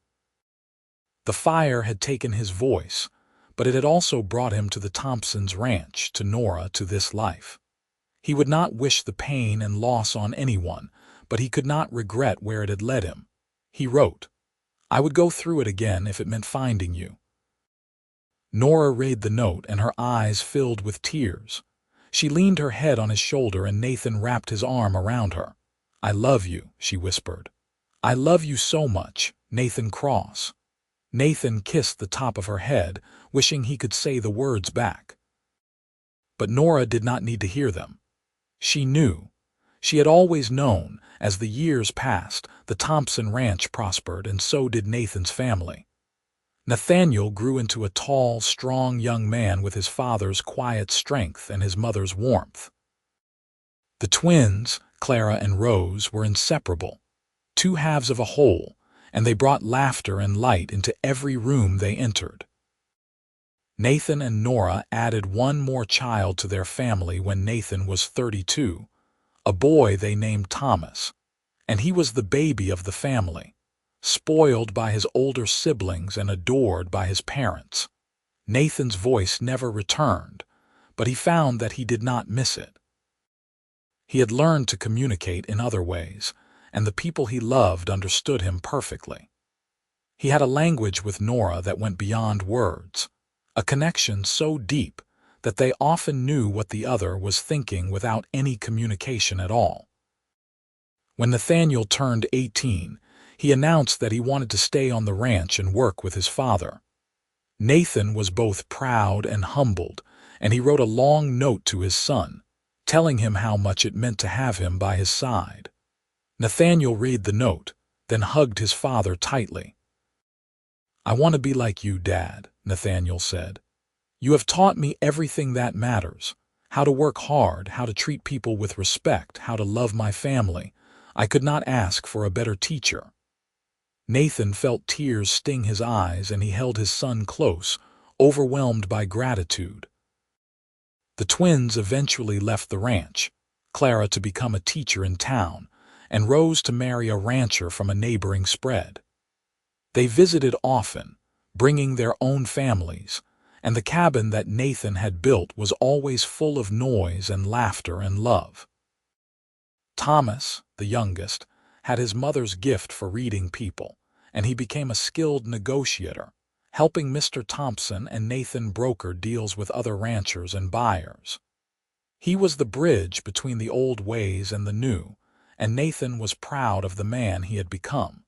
The fire had taken his voice, but it had also brought him to the Thompsons' ranch, to Nora, to this life. He would not wish the pain and loss on anyone, but he could not regret where it had led him. He wrote, "I would go through it again if it meant finding you." Nora read the note and her eyes filled with tears. She leaned her head on his shoulder and Nathan wrapped his arm around her. "I love you," she whispered. "I love you so much, Nathan Cross." Nathan kissed the top of her head, wishing he could say the words back. But Nora did not need to hear them. She knew. She had always known. As the years passed, the Thompson ranch prospered, and so did Nathan's family. Nathaniel grew into a tall, strong young man with his father's quiet strength and his mother's warmth. The twins, Clara and Rose, were inseparable, 2 halves of a whole, and they brought laughter and light into every room they entered. Nathan and Nora added 1 more child to their family when Nathan was 32, a boy they named Thomas, and he was the baby of the family, spoiled by his older siblings and adored by his parents. Nathan's voice never returned, but he found that he did not miss it. He had learned to communicate in other ways, and the people he loved understood him perfectly. He had a language with Nora that went beyond words, a connection so deep that they often knew what the other was thinking without any communication at all. When Nathaniel turned 18, he announced that he wanted to stay on the ranch and work with his father. Nathan was both proud and humbled, and he wrote a long note to his son, telling him how much it meant to have him by his side. Nathaniel read the note, then hugged his father tightly. "I want to be like you, Dad," Nathaniel said. "You have taught me everything that matters. How to work hard, how to treat people with respect, how to love my family. I could not ask for a better teacher." Nathan felt tears sting his eyes, and he held his son close, overwhelmed by gratitude. The twins eventually left the ranch, Clara to become a teacher in town, and Rose to marry a rancher from a neighboring spread. They visited often, bringing their own families, and the cabin that Nathan had built was always full of noise and laughter and love. Thomas, the youngest, had his mother's gift for reading people, and he became a skilled negotiator, helping Mr. Thompson and Nathan broker deals with other ranchers and buyers. He was the bridge between the old ways and the new, and Nathan was proud of the man he had become.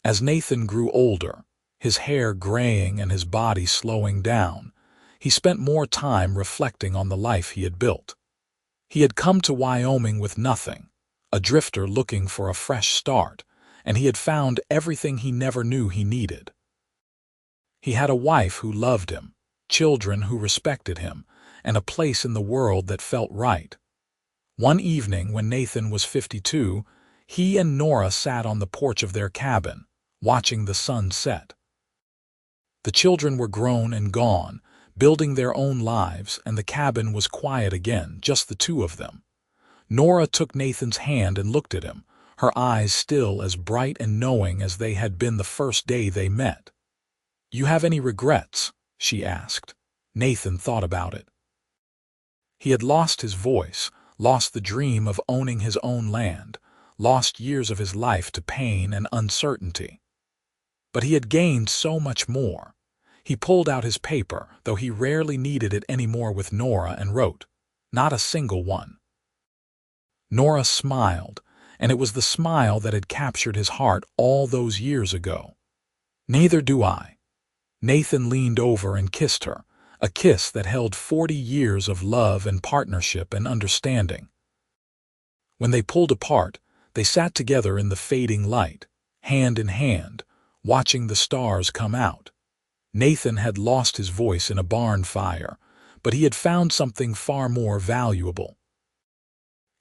As Nathan grew older, his hair graying and his body slowing down, he spent more time reflecting on the life he had built. He had come to Wyoming with nothing, a drifter looking for a fresh start, and he had found everything he never knew he needed. He had a wife who loved him, children who respected him, and a place in the world that felt right. One evening when Nathan was 52, he and Nora sat on the porch of their cabin, watching the sun set. The children were grown and gone, building their own lives, and the cabin was quiet again, just the two of them. Nora took Nathan's hand and looked at him, her eyes still as bright and knowing as they had been the first day they met. "You have any regrets?" she asked. Nathan thought about it. He had lost his voice, lost the dream of owning his own land, lost years of his life to pain and uncertainty. But he had gained so much more. He pulled out his paper, though he rarely needed it anymore, with Nora, and wrote, "Not a single one." Nora smiled, and it was the smile that had captured his heart all those years ago. "Neither do I." Nathan leaned over and kissed her, a kiss that held 40 years of love and partnership and understanding. When they pulled apart, they sat together in the fading light, hand in hand, watching the stars come out. Nathan had lost his voice in a barn fire, but he had found something far more valuable.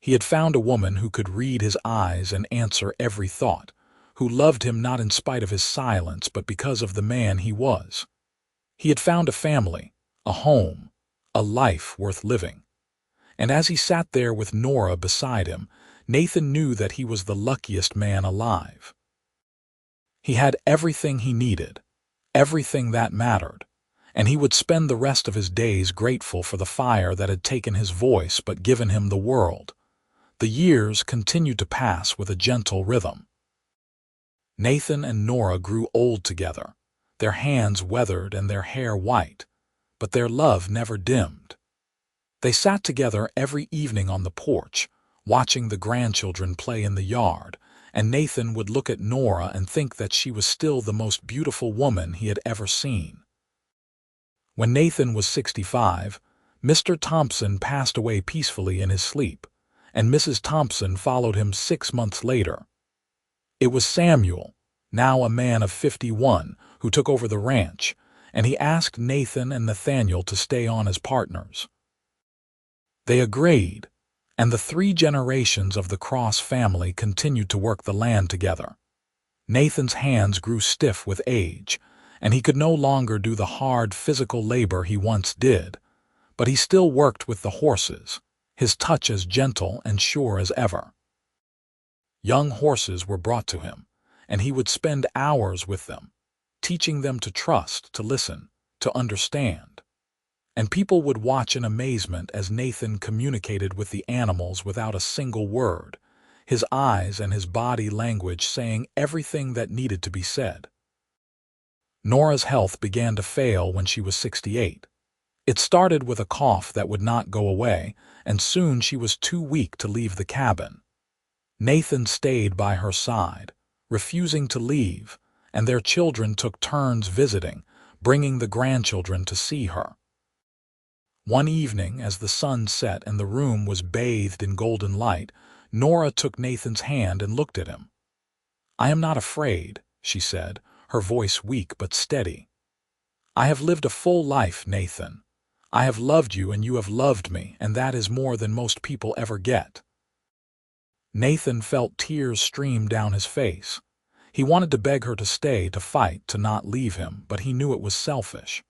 He had found a woman who could read his eyes and answer every thought, who loved him not in spite of his silence but because of the man he was. He had found a family, a home, a life worth living. And as he sat there with Nora beside him, Nathan knew that he was the luckiest man alive. He had everything he needed, everything that mattered, and he would spend the rest of his days grateful for the fire that had taken his voice but given him the world. The years continued to pass with a gentle rhythm. Nathan and Nora grew old together, their hands weathered and their hair white, but their love never dimmed. They sat together every evening on the porch, watching the grandchildren play in the yard, and Nathan would look at Nora and think that she was still the most beautiful woman he had ever seen. When Nathan was 65, Mr. Thompson passed away peacefully in his sleep, and Mrs. Thompson followed him 6 months later. It was Samuel, now a man of 51, who took over the ranch, and he asked Nathan and Nathaniel to stay on as partners. They agreed, and the 3 generations of the Cross family continued to work the land together. Nathan's hands grew stiff with age, and he could no longer do the hard physical labor he once did, but he still worked with the horses, his touch as gentle and sure as ever. Young horses were brought to him, and he would spend hours with them, teaching them to trust, to listen, to understand. And people would watch in amazement as Nathan communicated with the animals without a single word, his eyes and his body language saying everything that needed to be said. Nora's health began to fail when she was 68. It started with a cough that would not go away, and soon she was too weak to leave the cabin. Nathan stayed by her side, refusing to leave, and their children took turns visiting, bringing the grandchildren to see her. One evening, as the sun set and the room was bathed in golden light, Nora took Nathan's hand and looked at him. "I am not afraid," she said, her voice weak but steady. "I have lived a full life, Nathan. I have loved you and you have loved me, and that is more than most people ever get." Nathan felt tears stream down his face. He wanted to beg her to stay, to fight, to not leave him, but he knew it was selfish.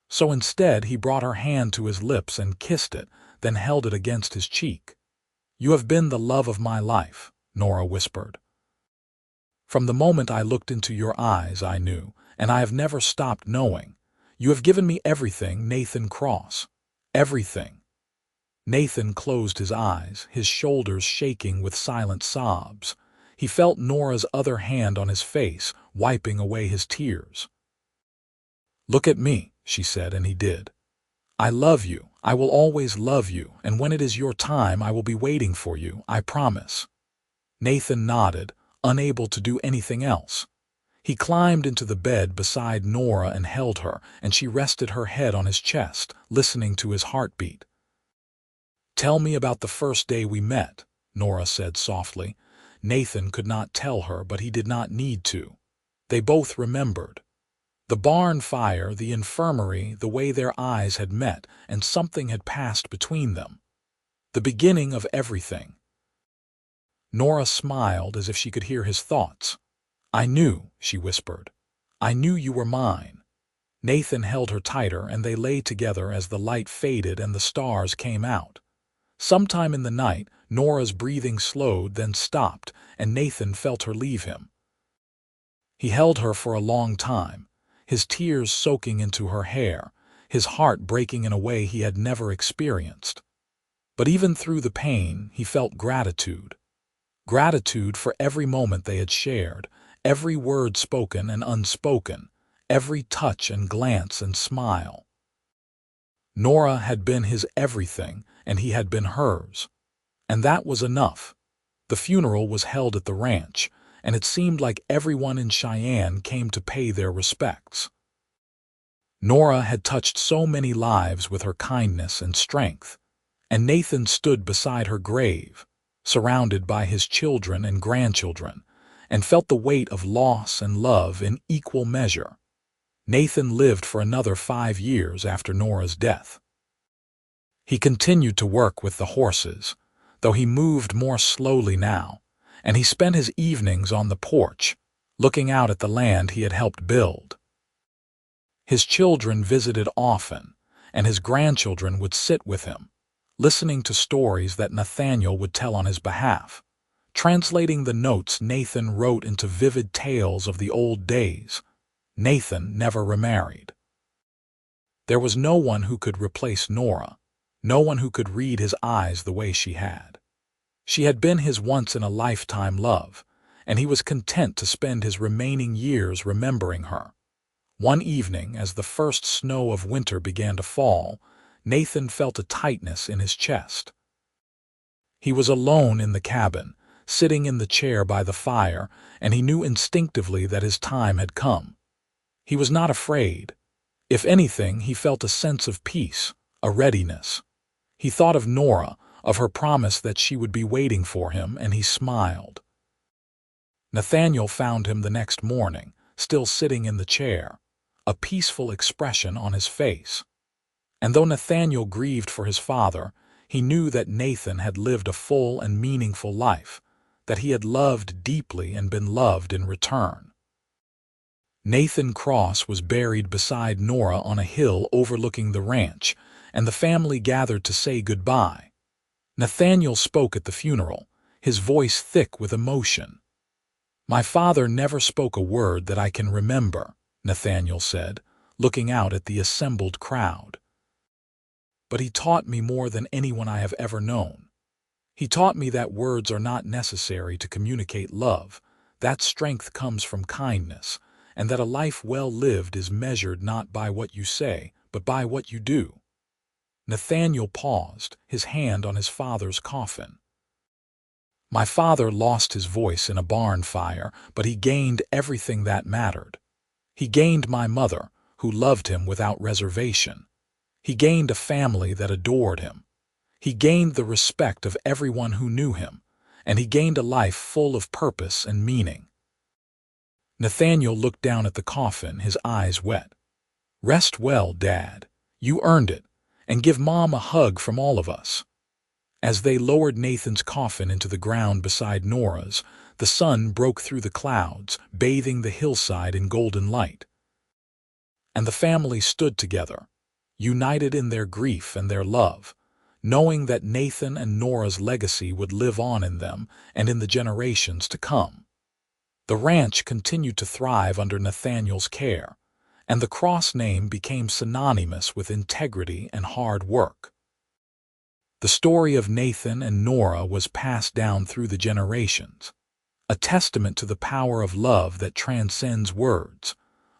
So instead he brought her hand to his lips and kissed it, then held it against his cheek. "You have been the love of my life," Nora whispered. "From the moment I looked into your eyes I knew, and I have never stopped knowing. You have given me everything, Nathan Cross. Everything." Nathan closed his eyes, his shoulders shaking with silent sobs. He felt Nora's other hand on his face, wiping away his tears. "Look at me," she said, and he did. "I love you. I will always love you, and when it is your time I will be waiting for you, I promise." Nathan nodded, unable to do anything else. He climbed into the bed beside Nora and held her, and she rested her head on his chest, listening to his heartbeat. "Tell me about the first day we met," Nora said softly. Nathan could not tell her, but he did not need to. They both remembered. The barn fire, the infirmary, the way their eyes had met, and something had passed between them. The beginning of everything. Nora smiled as if she could hear his thoughts. "I knew," she whispered. "I knew you were mine." Nathan held her tighter, and they lay together as the light faded and the stars came out. Sometime in the night, Nora's breathing slowed, then stopped, and Nathan felt her leave him. He held her for a long time, his tears soaking into her hair, his heart breaking in a way he had never experienced. But even through the pain, he felt gratitude. Gratitude for every moment they had shared, every word spoken and unspoken, every touch and glance and smile. Nora had been his everything, and he had been hers. And that was enough. The funeral was held at the ranch, and it seemed like everyone in Cheyenne came to pay their respects. Nora had touched so many lives with her kindness and strength, and Nathan stood beside her grave, surrounded by his children and grandchildren, and felt the weight of loss and love in equal measure. Nathan lived for another 5 years after Nora's death. He continued to work with the horses, though he moved more slowly now, and he spent his evenings on the porch, looking out at the land he had helped build. His children visited often, and his grandchildren would sit with him, listening to stories that Nathaniel would tell on his behalf, translating the notes Nathan wrote into vivid tales of the old days. Nathan never remarried. There was no one who could replace Nora, no one who could read his eyes the way she had. She had been his once-in-a-lifetime love, and he was content to spend his remaining years remembering her. One evening, as the first snow of winter began to fall, Nathan felt a tightness in his chest. He was alone in the cabin, sitting in the chair by the fire, and he knew instinctively that his time had come. He was not afraid. If anything, he felt a sense of peace, a readiness. He thought of Nora, of her promise that she would be waiting for him, and he smiled. Nathaniel found him the next morning, still sitting in the chair, a peaceful expression on his face. And though Nathaniel grieved for his father, he knew that Nathan had lived a full and meaningful life, that he had loved deeply and been loved in return. Nathan Cross was buried beside Nora on a hill overlooking the ranch, and the family gathered to say goodbye. Nathaniel spoke at the funeral, his voice thick with emotion. "My father never spoke a word that I can remember," Nathaniel said, looking out at the assembled crowd. "But he taught me more than anyone I have ever known. He taught me that words are not necessary to communicate love, that strength comes from kindness, and that a life well lived is measured not by what you say, but by what you do." Nathaniel paused, his hand on his father's coffin. "My father lost his voice in a barn fire, but he gained everything that mattered. He gained my mother, who loved him without reservation. He gained a family that adored him. He gained the respect of everyone who knew him, and he gained a life full of purpose and meaning. Nathaniel looked down at the coffin, his eyes wet. "Rest well, Dad. You earned it, and give Mom a hug from all of us." As they lowered Nathan's coffin into the ground beside Nora's, the sun broke through the clouds, bathing the hillside in golden light. And the family stood together, united in their grief and their love, knowing that Nathan and Nora's legacy would live on in them and in the generations to come. The ranch continued to thrive under Nathaniel's care, and the Cross name became synonymous with integrity and hard work. The story of Nathan and Nora was passed down through the generations, a testament to the power of love that transcends words,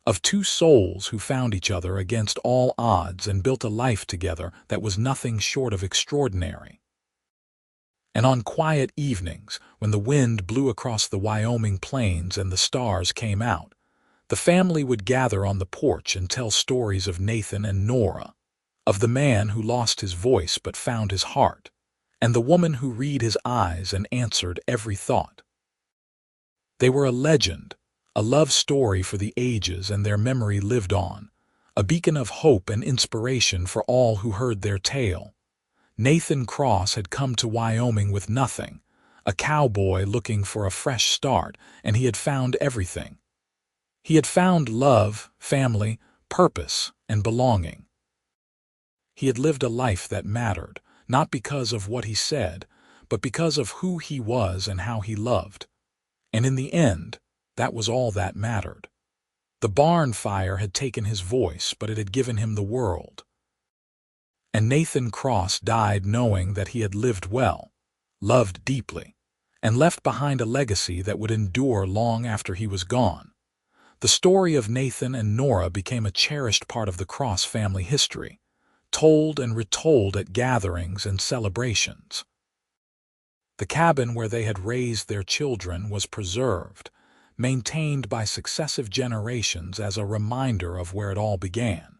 of two souls who found each other against all odds and built a life together that was nothing short of extraordinary. And on quiet evenings, when the wind blew across the Wyoming plains and the stars came out, the family would gather on the porch and tell stories of Nathan and Nora, of the man who lost his voice but found his heart, and the woman who read his eyes and answered every thought. They were a legend, a love story for the ages, and their memory lived on, a beacon of hope and inspiration for all who heard their tale. Nathan Cross had come to Wyoming with nothing, a cowboy looking for a fresh start, and he had found everything. He had found love, family, purpose, and belonging. He had lived a life that mattered, not because of what he said, but because of who he was and how he loved. And in the end, that was all that mattered. The barn fire had taken his voice, but it had given him the world. And Nathan Cross died knowing that he had lived well, loved deeply, and left behind a legacy that would endure long after he was gone. The story of Nathan and Nora became a cherished part of the Cross family history, told and retold at gatherings and celebrations. The cabin where they had raised their children was preserved, maintained by successive generations as a reminder of where it all began.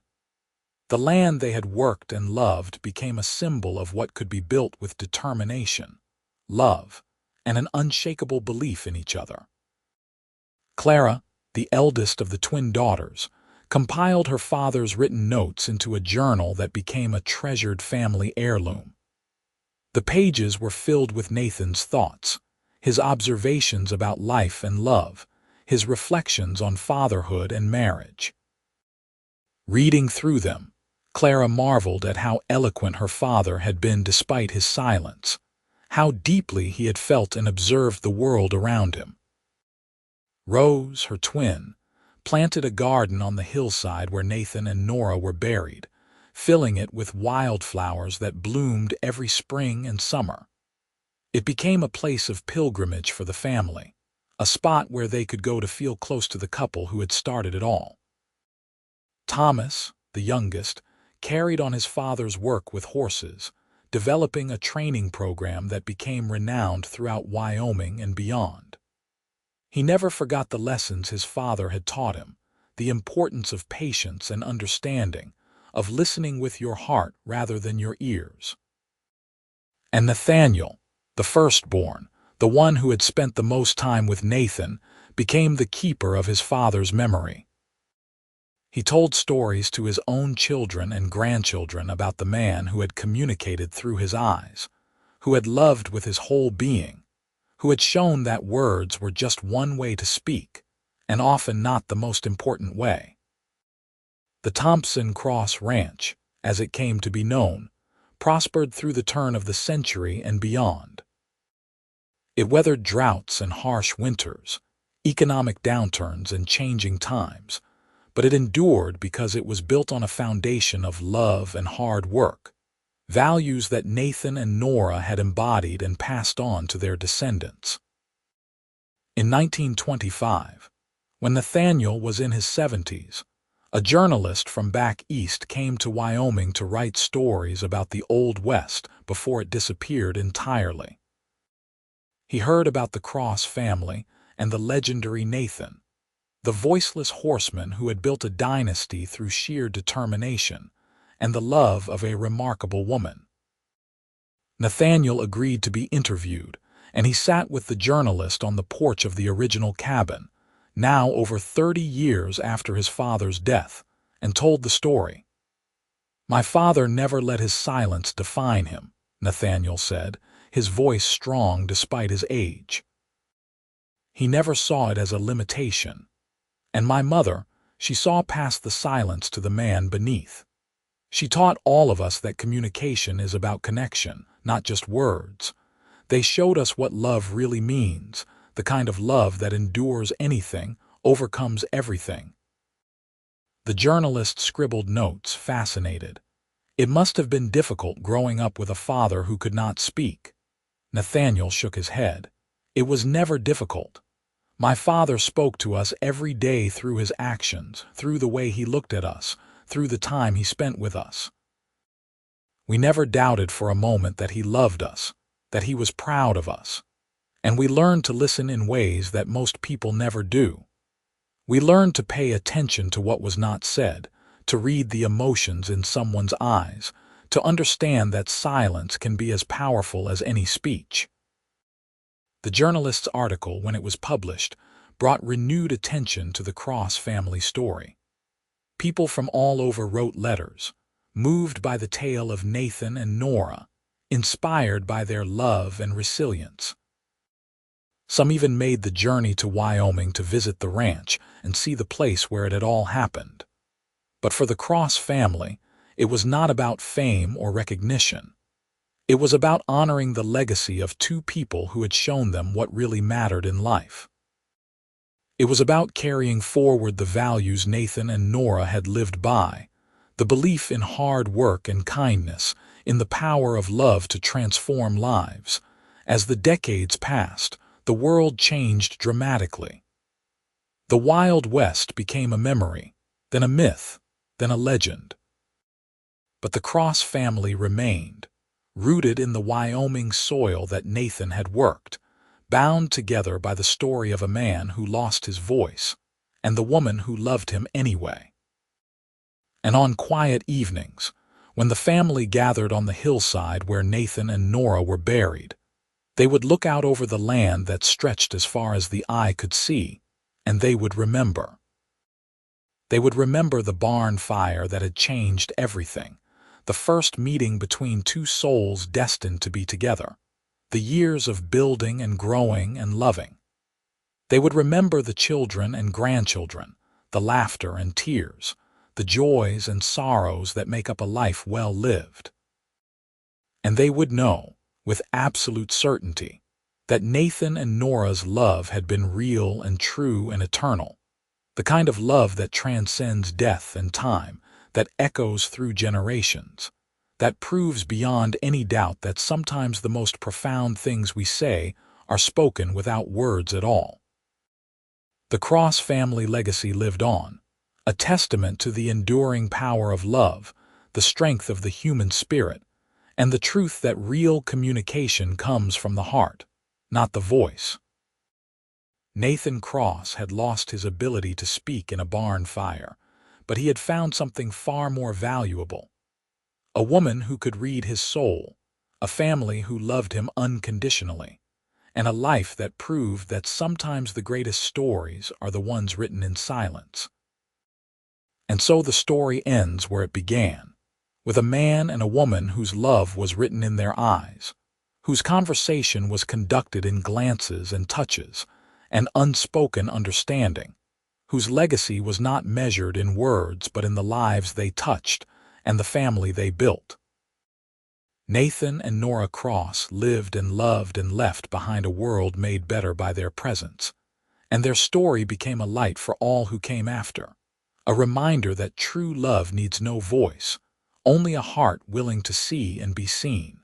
The land they had worked and loved became a symbol of what could be built with determination, love, and an unshakable belief in each other. Clara, the eldest of the twin daughters, compiled her father's written notes into a journal that became a treasured family heirloom. The pages were filled with Nathan's thoughts, his observations about life and love, his reflections on fatherhood and marriage. Reading through them, Clara marveled at how eloquent her father had been despite his silence, how deeply he had felt and observed the world around him. Rose, her twin, planted a garden on the hillside where Nathan and Nora were buried, filling it with wildflowers that bloomed every spring and summer. It became a place of pilgrimage for the family, a spot where they could go to feel close to the couple who had started it all. Thomas, the youngest, carried on his father's work with horses, developing a training program that became renowned throughout Wyoming and beyond. He never forgot the lessons his father had taught him, the importance of patience and understanding, of listening with your heart rather than your ears. And Nathaniel, the firstborn, the one who had spent the most time with Nathan, became the keeper of his father's memory. He told stories to his own children and grandchildren about the man who had communicated through his eyes, who had loved with his whole being, who had shown that words were just one way to speak, and often not the most important way. The Thompson Cross Ranch, as it came to be known, prospered through the turn of the century and beyond. It weathered droughts and harsh winters, economic downturns and changing times, but it endured because it was built on a foundation of love and hard work, values that Nathan and Nora had embodied and passed on to their descendants. In 1925, when Nathaniel was in his 70s, a journalist from back east came to Wyoming to write stories about the Old West before it disappeared entirely. He heard about the Cross family and the legendary Nathan, the voiceless horseman who had built a dynasty through sheer determination, and the love of a remarkable woman. Nathaniel agreed to be interviewed, and he sat with the journalist on the porch of the original cabin, now over 30 years after his father's death, and told the story. "My father never let his silence define him," Nathaniel said, his voice strong despite his age. "He never saw it as a limitation. And my mother, she saw past the silence to the man beneath. She taught all of us that communication is about connection, not just words. They showed us what love really means, the kind of love that endures anything, overcomes everything." The journalist scribbled notes, fascinated. It must have been difficult growing up with a father who could not speak. Nathaniel shook his head. "It was never difficult. My father spoke to us every day through his actions, through the way he looked at us, through the time he spent with us. We never doubted for a moment that he loved us, that he was proud of us. And we learned to listen in ways that most people never do. We learned to pay attention to what was not said, to read the emotions in someone's eyes, to understand that silence can be as powerful as any speech." The journalist's article, when it was published, brought renewed attention to the Cross family story. People from all over wrote letters, moved by the tale of Nathan and Nora, inspired by their love and resilience. Some even made the journey to Wyoming to visit the ranch and see the place where it had all happened. But for the Cross family, it was not about fame or recognition. It was about honoring the legacy of two people who had shown them what really mattered in life. It was about carrying forward the values Nathan and Nora had lived by, the belief in hard work and kindness, in the power of love to transform lives. As the decades passed, the world changed dramatically. The Wild West became a memory, then a myth, then a legend. But the Cross family remained, rooted in the Wyoming soil that Nathan had worked, bound together by the story of a man who lost his voice, and the woman who loved him anyway. And on quiet evenings, when the family gathered on the hillside where Nathan and Nora were buried, they would look out over the land that stretched as far as the eye could see, and they would remember. They would remember the barn fire that had changed everything, the first meeting between two souls destined to be together, the years of building and growing and loving. They would remember the children and grandchildren, the laughter and tears, the joys and sorrows that make up a life well lived. And they would know, with absolute certainty, that Nathan and Nora's love had been real and true and eternal, the kind of love that transcends death and time, that echoes through generations, that proves beyond any doubt that sometimes the most profound things we say are spoken without words at all. The Cross family legacy lived on, a testament to the enduring power of love, the strength of the human spirit, and the truth that real communication comes from the heart, not the voice. Nathan Cross had lost his ability to speak in a barn fire, but he had found something far more valuable. A woman who could read his soul, a family who loved him unconditionally, and a life that proved that sometimes the greatest stories are the ones written in silence. And so the story ends where it began, with a man and a woman whose love was written in their eyes, whose conversation was conducted in glances and touches, and unspoken understanding, whose legacy was not measured in words but in the lives they touched and the family they built. Nathan and Nora Cross lived and loved and left behind a world made better by their presence, and their story became a light for all who came after, a reminder that true love needs no voice, only a heart willing to see and be seen.